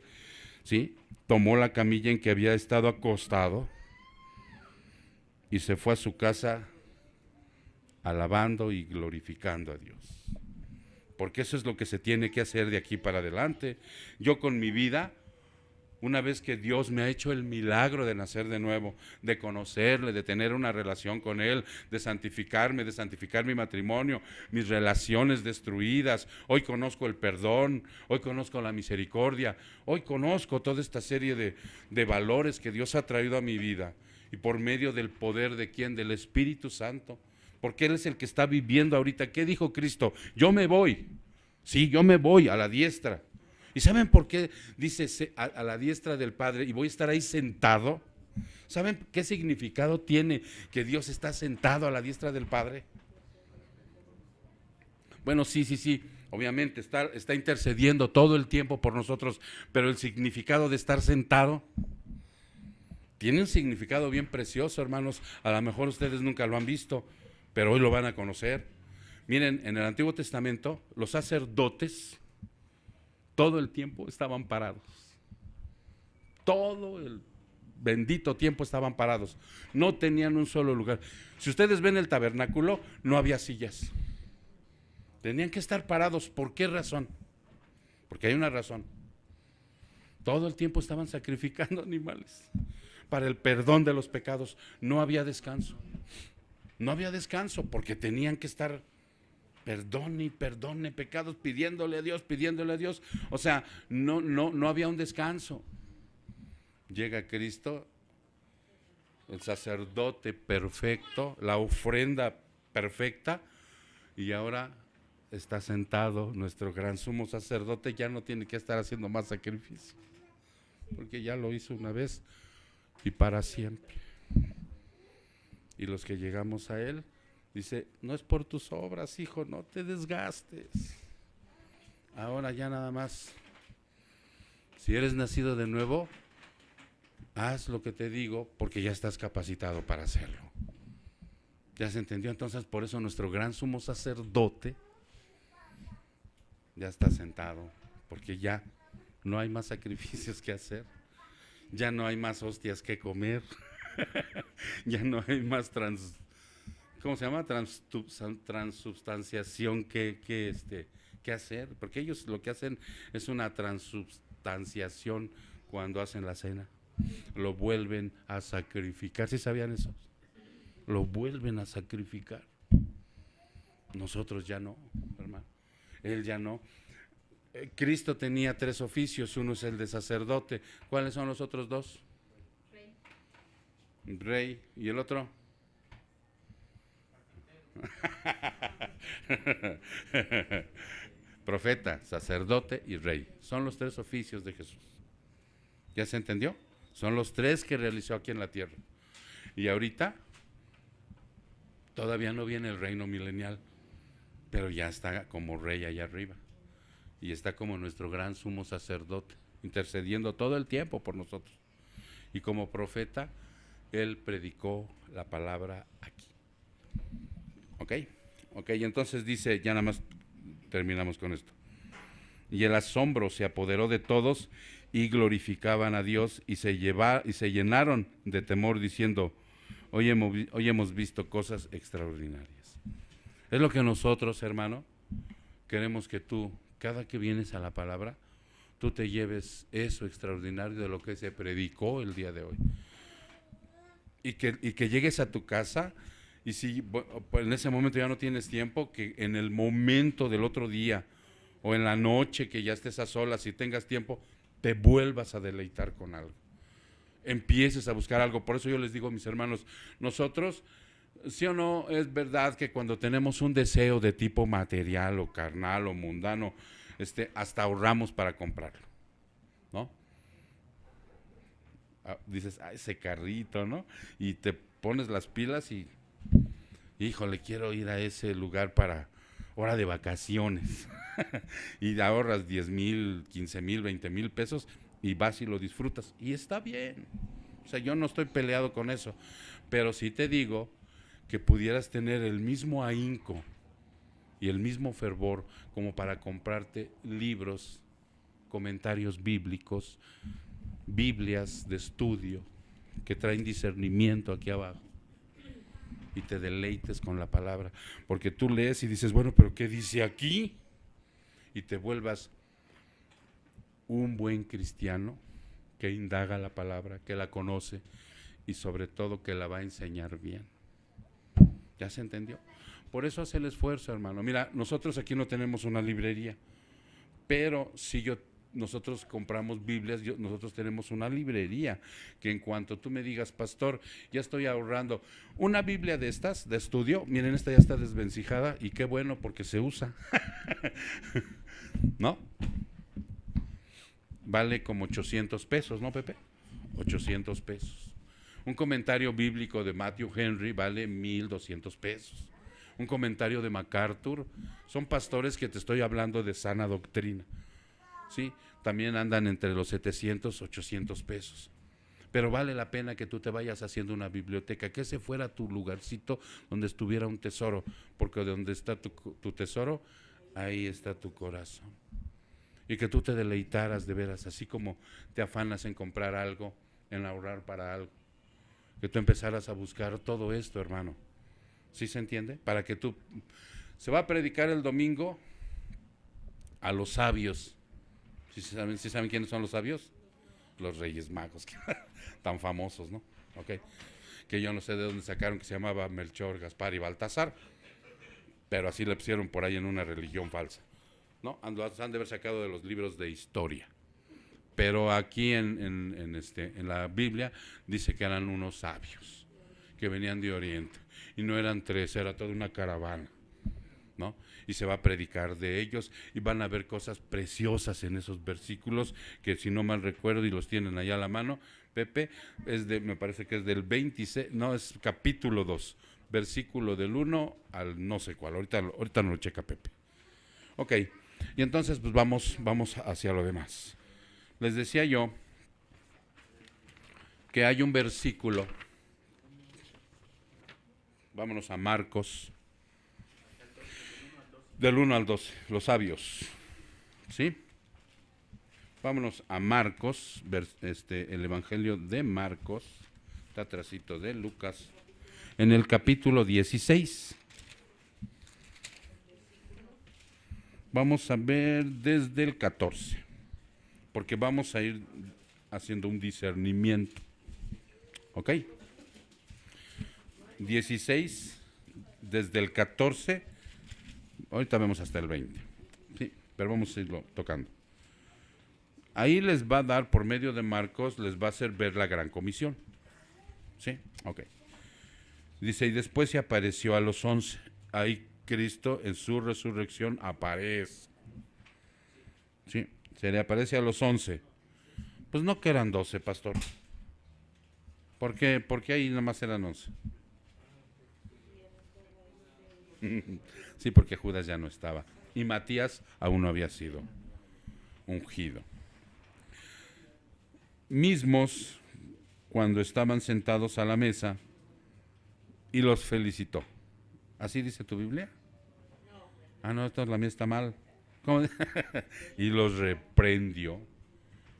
¿sí? Tomó la camilla en que había estado acostado y se fue a su casa alabando y glorificando a Dios. Porque eso es lo que se tiene que hacer de aquí para adelante. Yo con mi vida, una vez que Dios me ha hecho el milagro de nacer de nuevo, de conocerle, de tener una relación con Él, de santificarme, de santificar mi matrimonio, mis relaciones destruidas, hoy conozco el perdón, hoy conozco la misericordia, hoy conozco toda esta serie de valores que Dios ha traído a mi vida, y por medio del poder de ¿quién? Del Espíritu Santo, porque Él es el que está viviendo ahorita. ¿Qué dijo Cristo? Yo me voy, sí, yo me voy a la diestra. ¿Y saben por qué dice a la diestra del Padre y voy a estar ahí sentado? ¿Saben qué significado tiene que Dios está sentado a la diestra del Padre? Bueno, sí, obviamente está intercediendo todo el tiempo por nosotros, pero el significado de estar sentado tiene un significado bien precioso, hermanos. A lo mejor ustedes nunca lo han visto, pero hoy lo van a conocer. Miren, en el Antiguo Testamento, los sacerdotes todo el tiempo estaban parados. Todo el bendito tiempo estaban parados. No tenían un solo lugar. Si ustedes ven el tabernáculo, no había sillas. Tenían que estar parados. ¿Por qué razón? Porque hay una razón. Todo el tiempo estaban sacrificando animales para el perdón de los pecados. No había descanso. No había descanso porque tenían que estar perdone pecados, pidiéndole a Dios. O sea, no había un descanso. Llega Cristo, el sacerdote perfecto, la ofrenda perfecta, y ahora está sentado nuestro gran sumo sacerdote. Ya no tiene que estar haciendo más sacrificio, porque ya lo hizo una vez y para siempre. Y los que llegamos a Él, dice, no es por tus obras, hijo, no te desgastes. Ahora ya nada más, si eres nacido de nuevo, haz lo que te digo, porque ya estás capacitado para hacerlo. ¿Ya se entendió? Entonces, por eso nuestro gran sumo sacerdote ya está sentado, porque ya no hay más sacrificios que hacer, ya no hay más hostias que comer, ya no hay más ¿cómo se llama? Transubstanciación que hacer, porque ellos lo que hacen es una transubstanciación cuando hacen la cena. Lo vuelven a sacrificar. ¿Sí sabían eso? Lo vuelven a sacrificar. Nosotros ya no, hermano. Él ya no. Cristo tenía 3 oficios. Uno es el de sacerdote. ¿Cuáles son los otros 2? Rey. ¿Y el otro? Profeta, sacerdote y rey. Son los 3 oficios de Jesús. ¿Ya se entendió? Son los 3 que realizó aquí en la tierra. Y ahorita todavía no viene el reino milenial. pero ya está como rey allá arriba. Y está como nuestro gran sumo sacerdote, intercediendo todo el tiempo por nosotros. Y como profeta, él predicó la palabra aquí. ¿Ok? Ok, entonces dice, ya nada más terminamos con esto. Y el asombro se apoderó de todos y glorificaban a Dios y se llenaron de temor diciendo, hoy hemos visto cosas extraordinarias. Es lo que nosotros, hermano, queremos que tú, cada que vienes a la palabra, tú te lleves eso extraordinario de lo que se predicó el día de hoy. Y que llegues a tu casa y si pues en ese momento ya no tienes tiempo, que en el momento del otro día o en la noche que ya estés a solas y tengas tiempo, te vuelvas a deleitar con algo. Empieces a buscar algo. Por eso yo les digo a mis hermanos, nosotros, sí o no, es verdad que cuando tenemos un deseo de tipo material o carnal o mundano, hasta ahorramos para comprarlo, ¿no? Dices, ese carrito, ¿no? Y te pones las pilas y, híjole, quiero ir a ese lugar para hora de vacaciones. Y ahorras 10,000, 15,000, 20,000 pesos y vas y lo disfrutas. Y está bien. O sea, yo no estoy peleado con eso. Pero sí te digo que pudieras tener el mismo ahínco y el mismo fervor como para comprarte libros, comentarios bíblicos, Biblias de estudio que traen discernimiento aquí abajo y te deleites con la palabra, porque tú lees y dices, bueno, pero ¿qué dice aquí? Y te vuelvas un buen cristiano que indaga la palabra, que la conoce y sobre todo que la va a enseñar bien. ¿Ya se entendió? Por eso hace el esfuerzo, hermano. Mira, nosotros aquí no tenemos una librería, pero si nosotros compramos Biblias, nosotros tenemos una librería que en cuanto tú me digas, pastor, ya estoy ahorrando una Biblia de estas, de estudio, miren, esta ya está desvencijada y qué bueno porque se usa, ¿no? Vale como 800 pesos, ¿no, Pepe? 800 pesos. Un comentario bíblico de Matthew Henry vale 1,200 pesos. Un comentario de MacArthur, son pastores que te estoy hablando de sana doctrina. ¿Sí? También andan entre los 700, 800 pesos. Pero vale la pena que tú te vayas haciendo una biblioteca, que ese fuera tu lugarcito donde estuviera un tesoro, porque donde está tu tesoro, ahí está tu corazón. Y que tú te deleitaras de veras, así como te afanas en comprar algo, en ahorrar para algo. Que tú empezaras a buscar todo esto, hermano. ¿Sí se entiende? Para que tú... Se va a predicar el domingo a los sabios. ¿Sí saben quiénes son los sabios? Los Reyes Magos, tan famosos, ¿no? Okay. Que yo no sé de dónde sacaron, que se llamaba Melchor, Gaspar y Baltasar, pero así le pusieron por ahí en una religión falsa, ¿no? Han de haber sacado de los libros de historia. Pero aquí en la Biblia dice que eran unos sabios, que venían de Oriente, y no eran tres, era toda una caravana, ¿no? Y se va a predicar de ellos y van a ver cosas preciosas en esos versículos que, si no mal recuerdo y los tienen allá a la mano, Pepe, me parece que es del 26, no, es capítulo 2, versículo del 1 al no sé cuál, ahorita no lo checa Pepe. Ok, y entonces pues vamos hacia lo demás. Les decía yo que hay un versículo, vámonos a Marcos, del 1 al 12, los sabios, ¿sí? Vámonos a Marcos, el Evangelio de Marcos, está atrásito de Lucas, en el capítulo 16. Vamos a ver desde el 14, porque vamos a ir haciendo un discernimiento, ¿ok? 16, desde el 14, ahorita vemos hasta el 20, sí, pero vamos a irlo tocando. Ahí les va a dar, por medio de Marcos, les va a hacer ver la gran comisión. ¿Sí? Ok. Dice, y después se apareció a los 11. Ahí Cristo en su resurrección aparece. ¿Sí? Se le aparece a los 11. Pues no que eran 12, pastor. ¿Por qué ahí nada más eran 11? Sí, porque Judas ya no estaba. Y Matías aún no había sido ungido. Mismos, cuando estaban sentados a la mesa, y los felicitó. ¿Así dice tu Biblia? Ah, no, la mía está mal. ¿Cómo? Y los reprendió,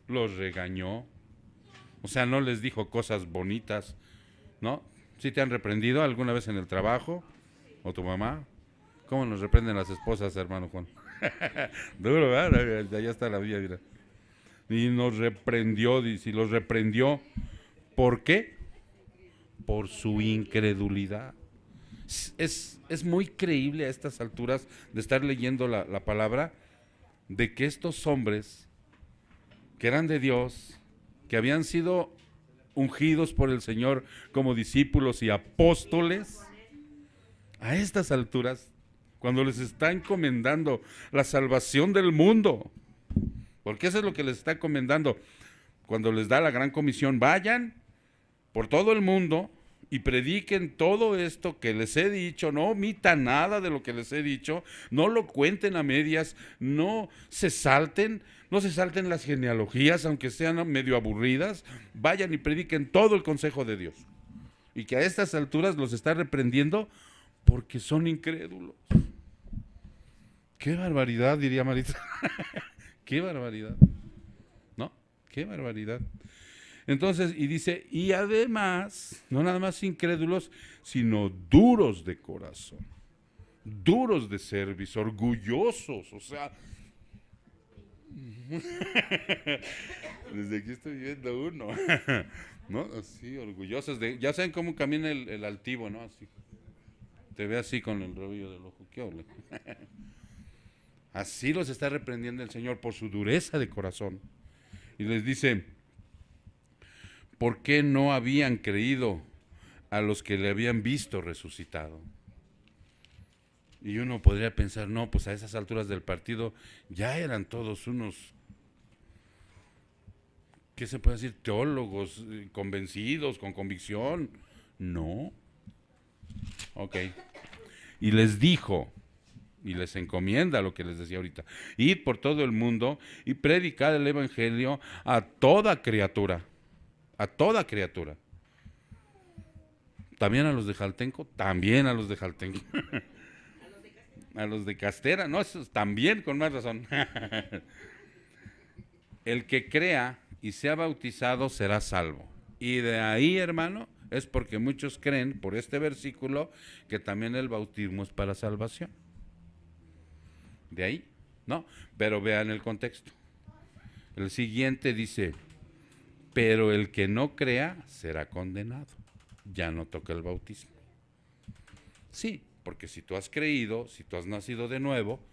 los regañó. O sea, no les dijo cosas bonitas, ¿no? ¿Sí te han reprendido alguna vez en el trabajo? ¿O tu mamá? ¿Cómo nos reprenden las esposas, hermano Juan? Duro, ¿verdad? Allá está la vida, mira. Y nos reprendió, dice, y los reprendió. ¿Por qué? Por su incredulidad. Es muy creíble a estas alturas de estar leyendo la palabra, de que estos hombres que eran de Dios, que habían sido ungidos por el Señor como discípulos y apóstoles, a estas alturas, cuando les está encomendando la salvación del mundo, porque eso es lo que les está encomendando, cuando les da la gran comisión, vayan por todo el mundo y prediquen todo esto que les he dicho, no omitan nada de lo que les he dicho, no lo cuenten a medias, no se salten las genealogías, aunque sean medio aburridas, vayan y prediquen todo el consejo de Dios. Y que a estas alturas los está reprendiendo porque son incrédulos. ¡Qué barbaridad!, diría Marita. ¡Qué barbaridad! ¿No? ¡Qué barbaridad! Entonces, y dice, y además, no nada más incrédulos, sino duros de corazón, duros de cerviz, orgullosos, o sea, desde aquí estoy viendo uno, ¿no? Así, orgullosos, ya saben cómo camina el altivo, ¿no? Así, te ve así con el rabillo del ojo, ¿qué ole? Así los está reprendiendo el Señor por su dureza de corazón. Y les dice, ¿por qué no habían creído a los que le habían visto resucitado? Y uno podría pensar, no, pues a esas alturas del partido ya eran todos unos, ¿qué se puede decir? Teólogos, convencidos, con convicción. No. Ok. Y les dijo, y les encomienda lo que les decía ahorita, id por todo el mundo y predicad el evangelio a toda criatura. A toda criatura. También a los de Jaltenco, también a los de Jaltenco. A los de Castera, no, esos también con más razón. El que crea y sea bautizado será salvo. Y de ahí, hermano, es porque muchos creen por este versículo que también el bautismo es para salvación. De ahí, ¿no? Pero vean el contexto. El siguiente dice, pero el que no crea será condenado. Ya no toca el bautismo. Sí, porque si tú has creído, si tú has nacido de nuevo,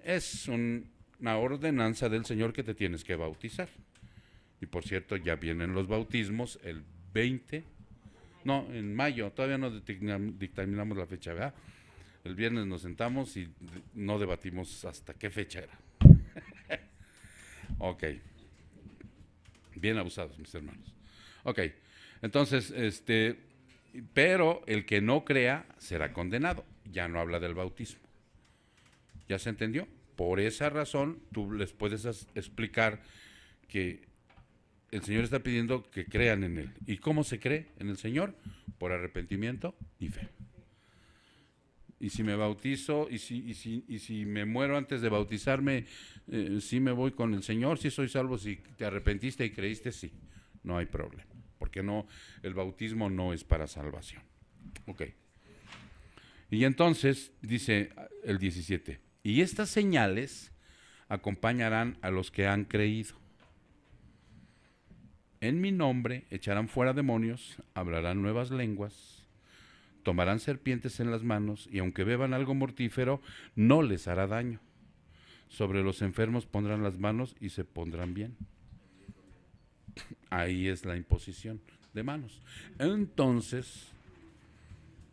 es una ordenanza del Señor que te tienes que bautizar. Y por cierto, ya vienen los bautismos el 20, no, en mayo, todavía no dictaminamos la fecha, ¿verdad? El viernes nos sentamos y no debatimos hasta qué fecha era. Ok. Bien abusados, mis hermanos. Ok, entonces, pero el que no crea será condenado. Ya no habla del bautismo. ¿Ya se entendió? Por esa razón, tú les puedes explicar que el Señor está pidiendo que crean en Él. ¿Y cómo se cree en el Señor? Por arrepentimiento y fe. Y si me bautizo, y si me muero antes de bautizarme, sí me voy con el Señor, sí soy salvo, si te arrepentiste y creíste, sí, no hay problema, porque no, el bautismo no es para salvación. Ok. Y entonces, dice el 17, y estas señales acompañarán a los que han creído. En mi nombre echarán fuera demonios, hablarán nuevas lenguas, tomarán serpientes en las manos, y aunque beban algo mortífero, no les hará daño. Sobre los enfermos pondrán las manos y se pondrán bien. Ahí es la imposición de manos. Entonces,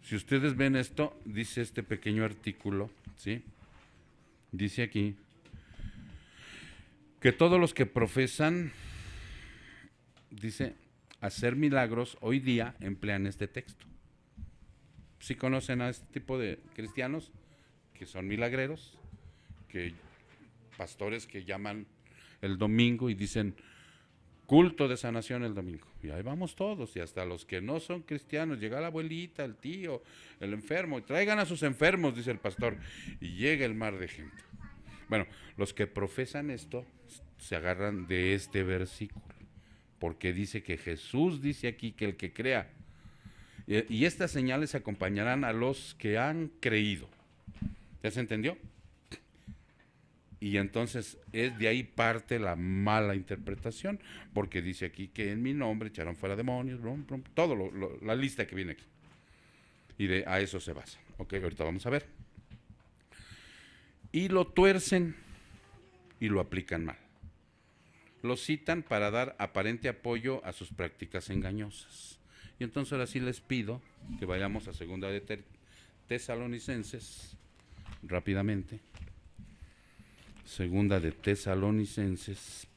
si ustedes ven esto, dice este pequeño artículo, ¿sí? Dice aquí que todos los que profesan, dice, hacer milagros, hoy día emplean este texto. ¿Sí conocen a este tipo de cristianos? que son milagreros, que pastores que llaman el domingo y dicen culto de sanación el domingo. Y ahí vamos todos, y hasta los que no son cristianos, llega la abuelita, el tío, el enfermo, y traigan a sus enfermos, dice el pastor, y llega el mar de gente. Bueno, los que profesan esto se agarran de este versículo, porque dice que Jesús dice aquí que el que crea, y estas señales acompañarán a los que han creído. ¿Ya se entendió? Y entonces es de ahí parte la mala interpretación, porque dice aquí que en mi nombre echaron fuera demonios, todo la lista que viene aquí. Y a eso se basa. Ok, ahorita vamos a ver. Y lo tuercen y lo aplican mal. Lo citan para dar aparente apoyo a sus prácticas engañosas. Y entonces ahora sí les pido que vayamos a segunda de Tesalonicenses, rápidamente. Segunda de Tesalonicenses,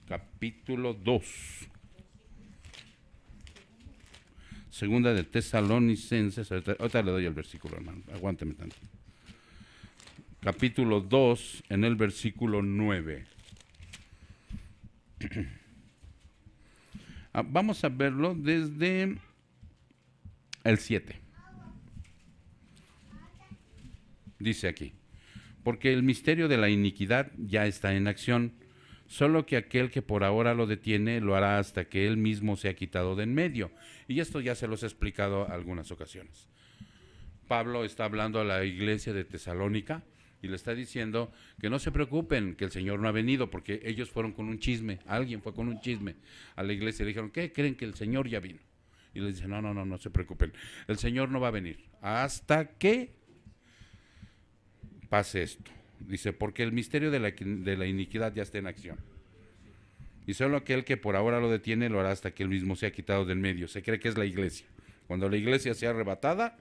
capítulo 2. Segunda de Tesalonicenses, ahorita le doy el versículo, hermano, aguánteme tanto. Capítulo 2, en el versículo 9. Vamos a verlo desde el 7. Dice aquí, porque el misterio de la iniquidad ya está en acción, solo que aquel que por ahora lo detiene lo hará hasta que él mismo sea quitado de en medio. Y esto ya se los he explicado algunas ocasiones. Pablo está hablando a la iglesia de Tesalónica y le está diciendo que no se preocupen, que el Señor no ha venido, porque ellos fueron con un chisme, alguien fue con un chisme a la iglesia y le dijeron, ¿qué creen que el Señor ya vino? Y les dice, no se preocupen, el Señor no va a venir hasta que pase esto. Dice, porque el misterio de la iniquidad ya está en acción. Y solo aquel que por ahora lo detiene lo hará hasta que él mismo sea quitado del medio. Se cree que es la iglesia. Cuando la iglesia sea arrebatada,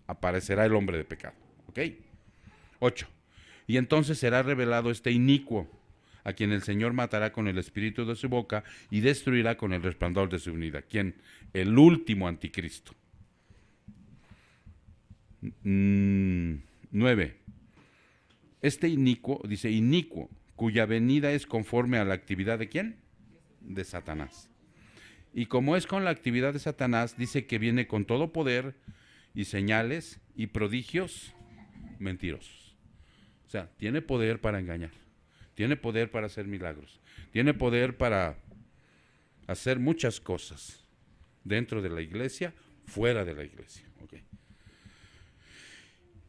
aparecerá el hombre de pecado. ¿Ok? 8. Y entonces será revelado este inicuo, a quien el Señor matará con el espíritu de su boca y destruirá con el resplandor de su venida. ¿Quién? El último anticristo. 9. Este inicuo, dice inicuo, cuya venida es conforme a la actividad de ¿quién? De Satanás. Y como es con la actividad de Satanás, dice que viene con todo poder y señales y prodigios mentirosos. O sea, tiene poder para engañar, tiene poder para hacer milagros, tiene poder para hacer muchas cosas dentro de la iglesia, fuera de la iglesia. Okay.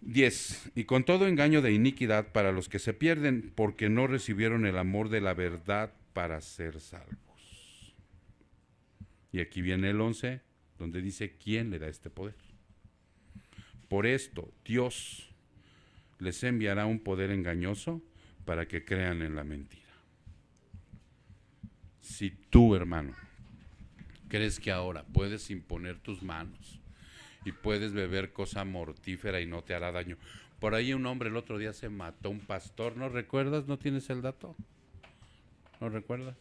10. Y con todo engaño de iniquidad para los que se pierden, porque no recibieron el amor de la verdad para ser salvos. Y aquí viene el 11, donde dice, ¿quién le da este poder? Por esto, Dios les enviará un poder engañoso para que crean en la mentira. Si tú, hermano, crees que ahora puedes imponer tus manos y puedes beber cosa mortífera y no te hará daño. Por ahí un hombre el otro día se mató, un pastor, ¿no recuerdas? ¿No tienes el dato? ¿No recuerdas?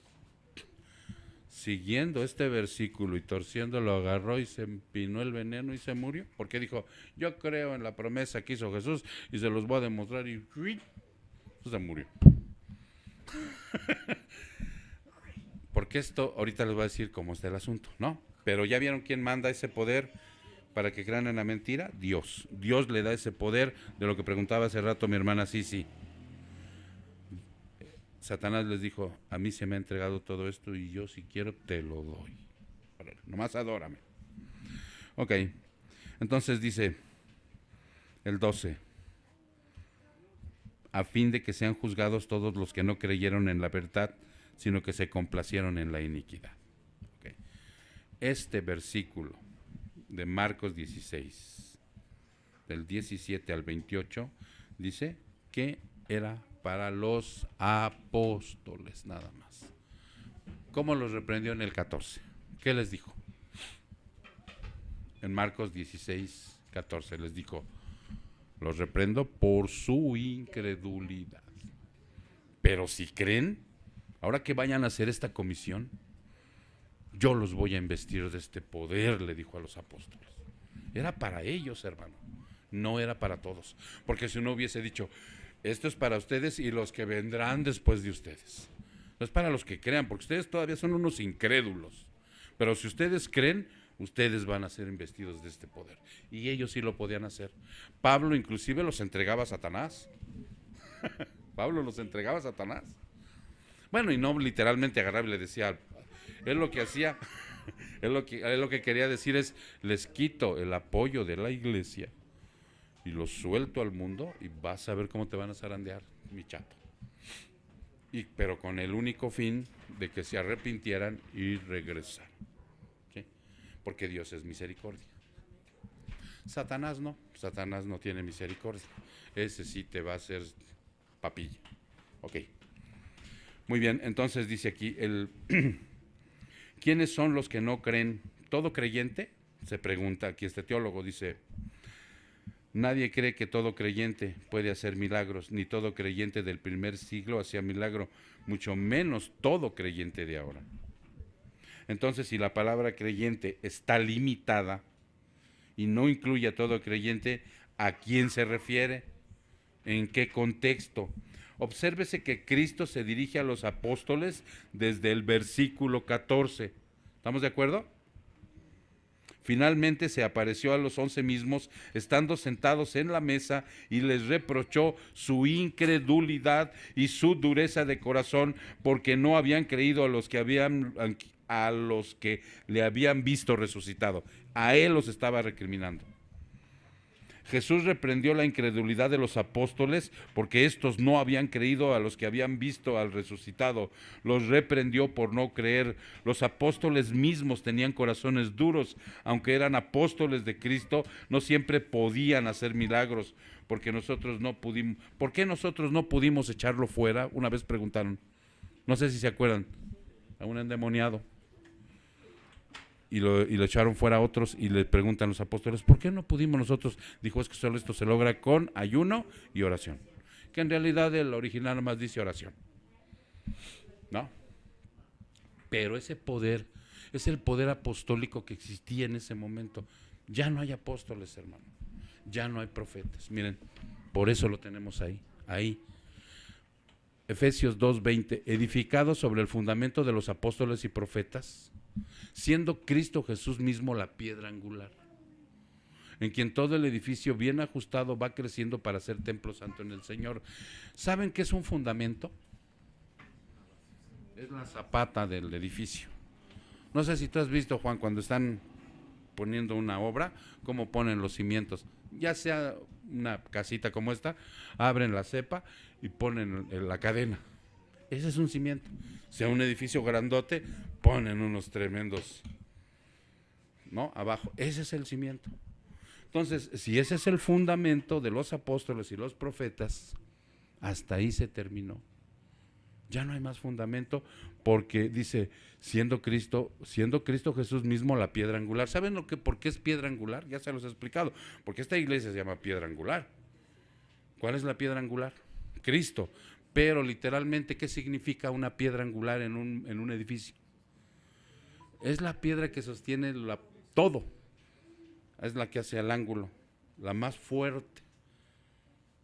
Siguiendo este versículo y torciendo lo agarró y se empinó el veneno y se murió. Porque dijo, yo creo en la promesa que hizo Jesús y se los voy a demostrar y se murió. Porque esto, ahorita les voy a decir cómo está el asunto, ¿no? Pero ya vieron quién manda ese poder para que crean en la mentira. Dios. Dios le da ese poder, de lo que preguntaba hace rato mi hermana Sisi. Satanás les dijo, a mí se me ha entregado todo esto y yo si quiero te lo doy. Nomás adórame. Ok, entonces dice el 12, a fin de que sean juzgados todos los que no creyeron en la verdad, sino que se complacieron en la iniquidad. Okay. Este versículo de Marcos 16, del 17 al 28, dice que era para los apóstoles nada más. ¿Cómo los reprendió en el 14? ¿Qué les dijo? En Marcos 16, 14 les dijo, los reprendo por su incredulidad. Pero si creen, ahora que vayan a hacer esta comisión, yo los voy a investir de este poder, le dijo a los apóstoles. Era para ellos, hermano, no era para todos, porque si uno hubiese dicho, esto es para ustedes y los que vendrán después de ustedes, no es para los que crean, porque ustedes todavía son unos incrédulos, pero si ustedes creen, ustedes van a ser investidos de este poder, y ellos sí lo podían hacer. Pablo inclusive los entregaba a Satanás. Pablo los entregaba a Satanás. Bueno, y no literalmente agarraba y le decía, él lo que hacía, él lo que quería decir es, les quito el apoyo de la iglesia y los suelto al mundo y vas a ver cómo te van a zarandear, mi chato. Pero con el único fin de que se arrepintieran y regresaran. ¿Sí? Porque Dios es misericordia. Satanás no tiene misericordia. Ese sí te va a hacer papilla. Ok. Muy bien, entonces dice aquí, ¿quiénes son los que no creen? ¿Todo creyente? Se pregunta aquí este teólogo, dice, nadie cree que todo creyente puede hacer milagros, ni todo creyente del primer siglo hacía milagro, mucho menos todo creyente de ahora. Entonces, si la palabra creyente está limitada y no incluye a todo creyente, ¿a quién se refiere? ¿En qué contexto? Obsérvese que Cristo se dirige a los apóstoles desde el versículo 14. ¿Estamos de acuerdo? Finalmente se apareció a los 11 mismos, estando sentados en la mesa, y les reprochó su incredulidad y su dureza de corazón, porque no habían creído a los que le habían visto resucitado. A él los estaba recriminando. Jesús reprendió la incredulidad de los apóstoles porque estos no habían creído a los que habían visto al resucitado. Los reprendió por no creer. Los apóstoles mismos tenían corazones duros. Aunque eran apóstoles de Cristo, no siempre podían hacer milagros porque nosotros no pudimos. ¿Por qué nosotros no pudimos echarlo fuera? Una vez preguntaron. No sé si se acuerdan. A un endemoniado. Y lo echaron fuera a otros y le preguntan los apóstoles, ¿por qué no pudimos nosotros? Dijo, es que solo esto se logra con ayuno y oración. Que en realidad el original nomás dice oración. ¿No? Pero ese poder es el poder apostólico que existía en ese momento. Ya no hay apóstoles, hermano. Ya no hay profetas. Miren, por eso lo tenemos ahí. Efesios 2:20, edificado sobre el fundamento de los apóstoles y profetas, siendo Cristo Jesús mismo la piedra angular, en quien todo el edificio bien ajustado va creciendo para ser templo santo en el Señor. ¿Saben qué es un fundamento? Es la zapata del edificio. No sé si tú has visto, Juan, cuando están poniendo una obra, cómo ponen los cimientos. Ya sea una casita como esta, abren la cepa y ponen la cadena. Ese es un cimiento. Sea un edificio grandote, ponen unos tremendos, ¿no? Abajo. Ese es el cimiento. Entonces, si ese es el fundamento de los apóstoles y los profetas, hasta ahí se terminó. Ya no hay más fundamento porque dice, siendo Cristo Jesús mismo la piedra angular. ¿Saben por qué es piedra angular? Ya se los he explicado. Porque esta iglesia se llama piedra angular. ¿Cuál es la piedra angular? Cristo. Pero literalmente, ¿qué significa una piedra angular en un edificio? Es la piedra que sostiene todo. Es la que hace el ángulo, la más fuerte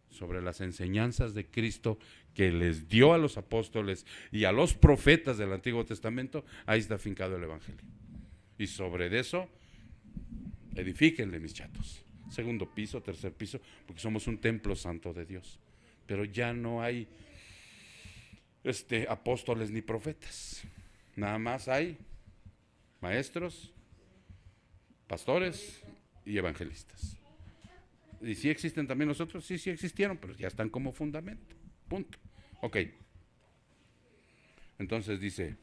sobre las enseñanzas de Cristo que les dio a los apóstoles y a los profetas del Antiguo Testamento. Ahí está afincado el Evangelio. Y sobre eso, edifíquenle, mis chatos. Segundo piso, tercer piso, porque somos un templo santo de Dios. Pero ya no hay apóstoles ni profetas. Nada más hay maestros, pastores y evangelistas. ¿Y si existen también los otros? Sí existieron, pero ya están como fundamento. Punto. Ok. Entonces dice,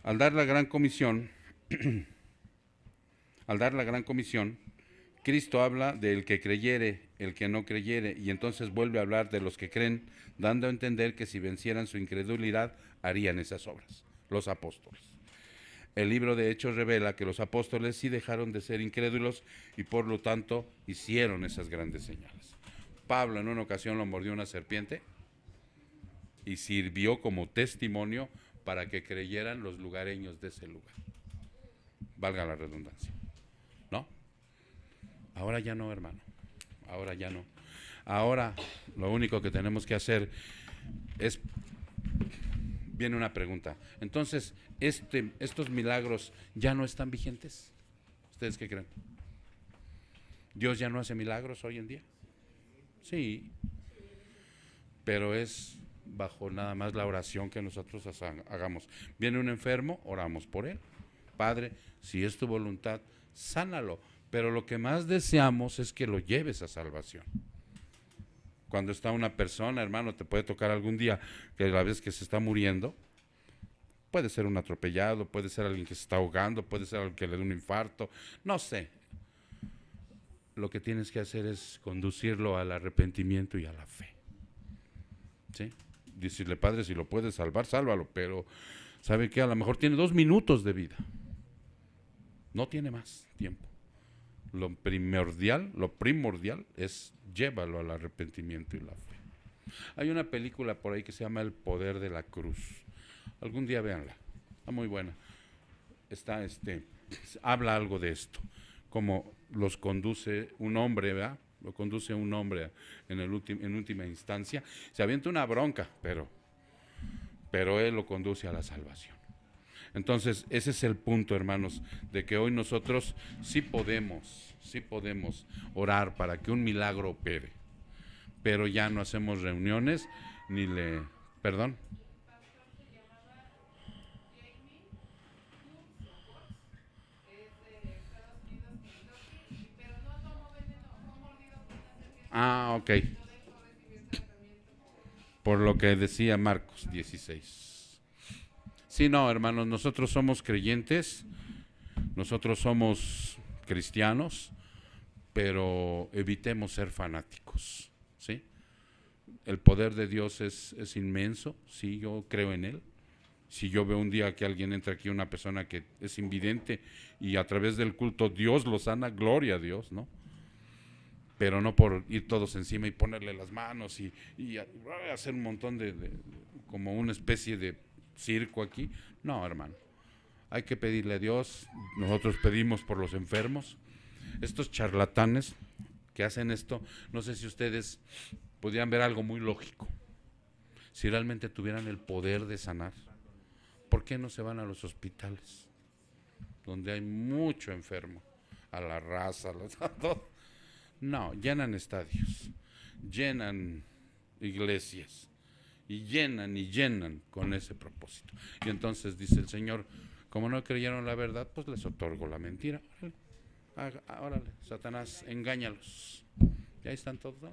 al dar la gran comisión, Cristo habla del que creyere, el que no creyere, y entonces vuelve a hablar de los que creen, dando a entender que si vencieran su incredulidad, harían esas obras, los apóstoles. El libro de Hechos revela que los apóstoles sí dejaron de ser incrédulos y por lo tanto hicieron esas grandes señales. Pablo en una ocasión lo mordió una serpiente y sirvió como testimonio para que creyeran los lugareños de ese lugar. Valga la redundancia, ¿no? Ahora ya no, hermano. Ahora ya no. Ahora lo único que tenemos que hacer es, viene una pregunta. Entonces, estos milagros ya no están vigentes. ¿Ustedes qué creen? ¿Dios ya no hace milagros hoy en día? Sí, pero es bajo nada más la oración que nosotros hagamos. Viene un enfermo, oramos por él. Padre, si es tu voluntad, sánalo. Pero lo que más deseamos es que lo lleves a salvación. Cuando está una persona, hermano, te puede tocar algún día que a la vez que se está muriendo, puede ser un atropellado, puede ser alguien que se está ahogando, puede ser alguien que le dé un infarto, no sé. Lo que tienes que hacer es conducirlo al arrepentimiento y a la fe. ¿Sí? Decirle, Padre, si lo puedes salvar, sálvalo, pero ¿sabe qué? A lo mejor tiene 2 minutos de vida. No tiene más tiempo. Lo primordial es llévalo al arrepentimiento y la fe. Hay una película por ahí que se llama El poder de la cruz. Algún día véanla, está muy buena. Habla algo de esto, como los conduce un hombre, ¿verdad? Lo conduce un hombre en última instancia. Se avienta una bronca, pero él lo conduce a la salvación. Entonces, ese es el punto, hermanos, de que hoy nosotros sí podemos orar para que un milagro opere, pero ya no hacemos reuniones ni le... ¿Perdón? Ah, ok. Por lo que decía Marcos 16. Sí, no, hermanos, nosotros somos creyentes, nosotros somos cristianos, pero evitemos ser fanáticos, ¿sí? El poder de Dios es inmenso, sí, yo creo en Él. Si yo veo un día que alguien entra aquí, una persona que es invidente, y a través del culto Dios lo sana, gloria a Dios, ¿no? Pero no por ir todos encima y ponerle las manos y hacer un montón como una especie de circo aquí. No, hermano. Hay que pedirle a Dios. Nosotros pedimos por los enfermos. Estos charlatanes que hacen esto, no sé si ustedes podrían ver algo muy lógico. Si realmente tuvieran el poder de sanar, ¿por qué no se van a los hospitales? Donde hay mucho enfermo, a la raza, a todo. No, llenan estadios, llenan iglesias y llenan con ese propósito. Y entonces dice el Señor, como no creyeron la verdad, pues les otorgo la mentira. Órale, Satanás, engáñalos. Y ahí están todos.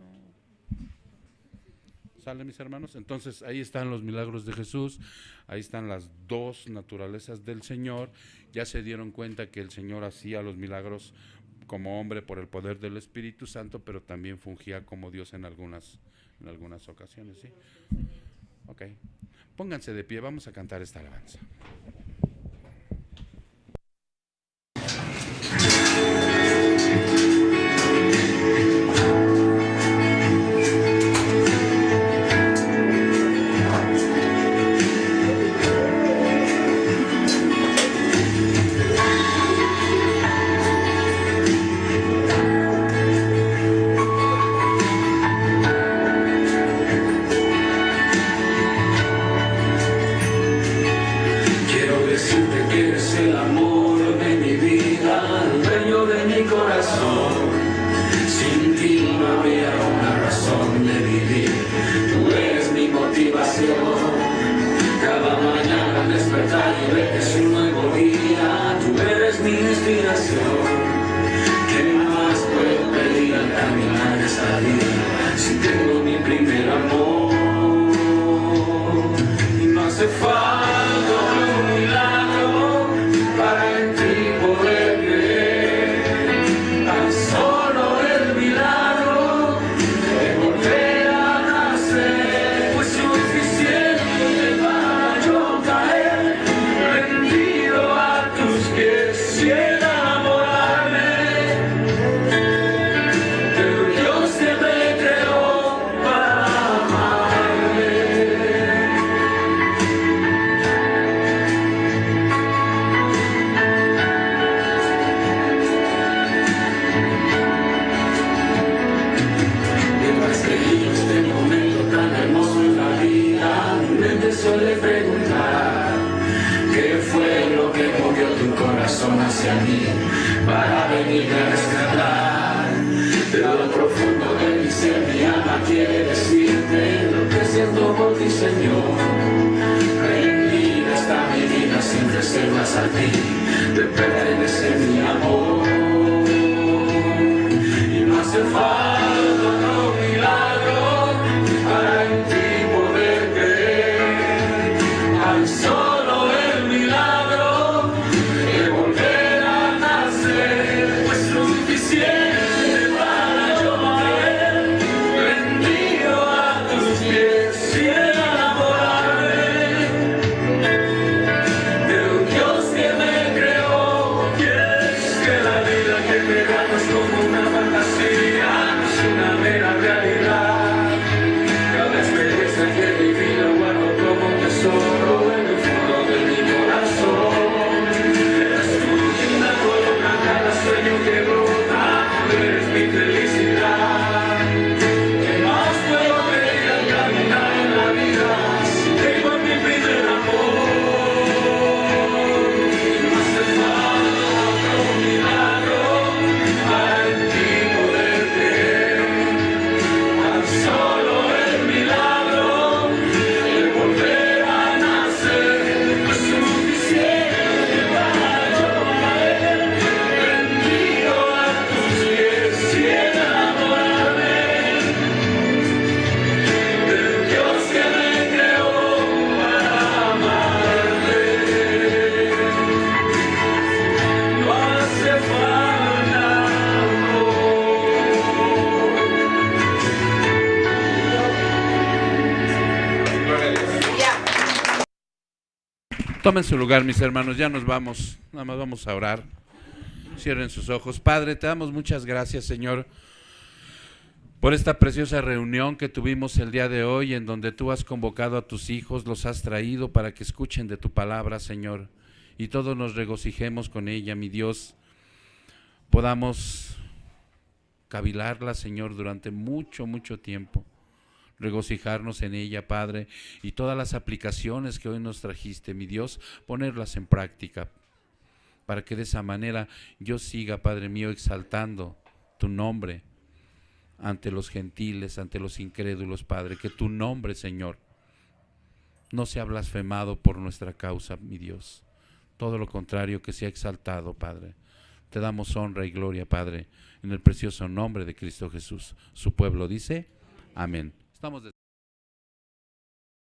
¿Sale, mis hermanos? Entonces ahí están los milagros de Jesús, ahí están las 2 naturalezas del Señor. Ya se dieron cuenta que el Señor hacía los milagros como hombre por el poder del Espíritu Santo, pero también fungía como Dios en algunas ocasiones, ¿sí? Ok, pónganse de pie, vamos a cantar esta alabanza. Quiero hacia mí para venirme a rescatar. De lo profundo de mi ser, mi alma quiere decirte lo que siento por ti, Señor. Rendida está mi vida sin reservas a ti, te pertenece mi amor. Y no hace falta otro milagro para en ti poder creer. Tan solo el milagro de volver a nacer es suficiente para yo caer rendido a tus pies y enamorarme del Dios que me creó. Quieres que la vida que me da no es como una fantasía, no es una mera realidad. Cada experiencia que he vivido guardo como un tesoro en el fondo de mi corazón. Eres tú quien me coloca cada sueño que brota, eres mi felicidad. ¿Qué más puedo pedir al caminar en la vida si tengo mi primer amor? No hace falta otro milagro para en ti poder creer. Tan solo el milagro de volver a nacer es suficiente para yo caer rendido a tus pies y enamorarme del Dios que me creó para amarte. No hace falta amor. Tomen su lugar, mis hermanos, ya nos vamos, nada más vamos a orar. Cierren sus ojos. Padre, te damos muchas gracias, Señor, por esta preciosa reunión que tuvimos el día de hoy, en donde tú has convocado a tus hijos, los has traído para que escuchen de tu palabra, Señor, y todos nos regocijemos con ella, mi Dios. Podamos cavilarla, Señor, durante mucho, mucho tiempo. Regocijarnos en ella, Padre, y todas las aplicaciones que hoy nos trajiste, mi Dios, ponerlas en práctica, para que de esa manera yo siga, Padre mío, exaltando tu nombre ante los gentiles, ante los incrédulos, Padre, que tu nombre, Señor, no sea blasfemado por nuestra causa, mi Dios, todo lo contrario, que sea exaltado, Padre. Te damos honra y gloria, Padre, en el precioso nombre de Cristo Jesús. Su pueblo dice, amén. Estamos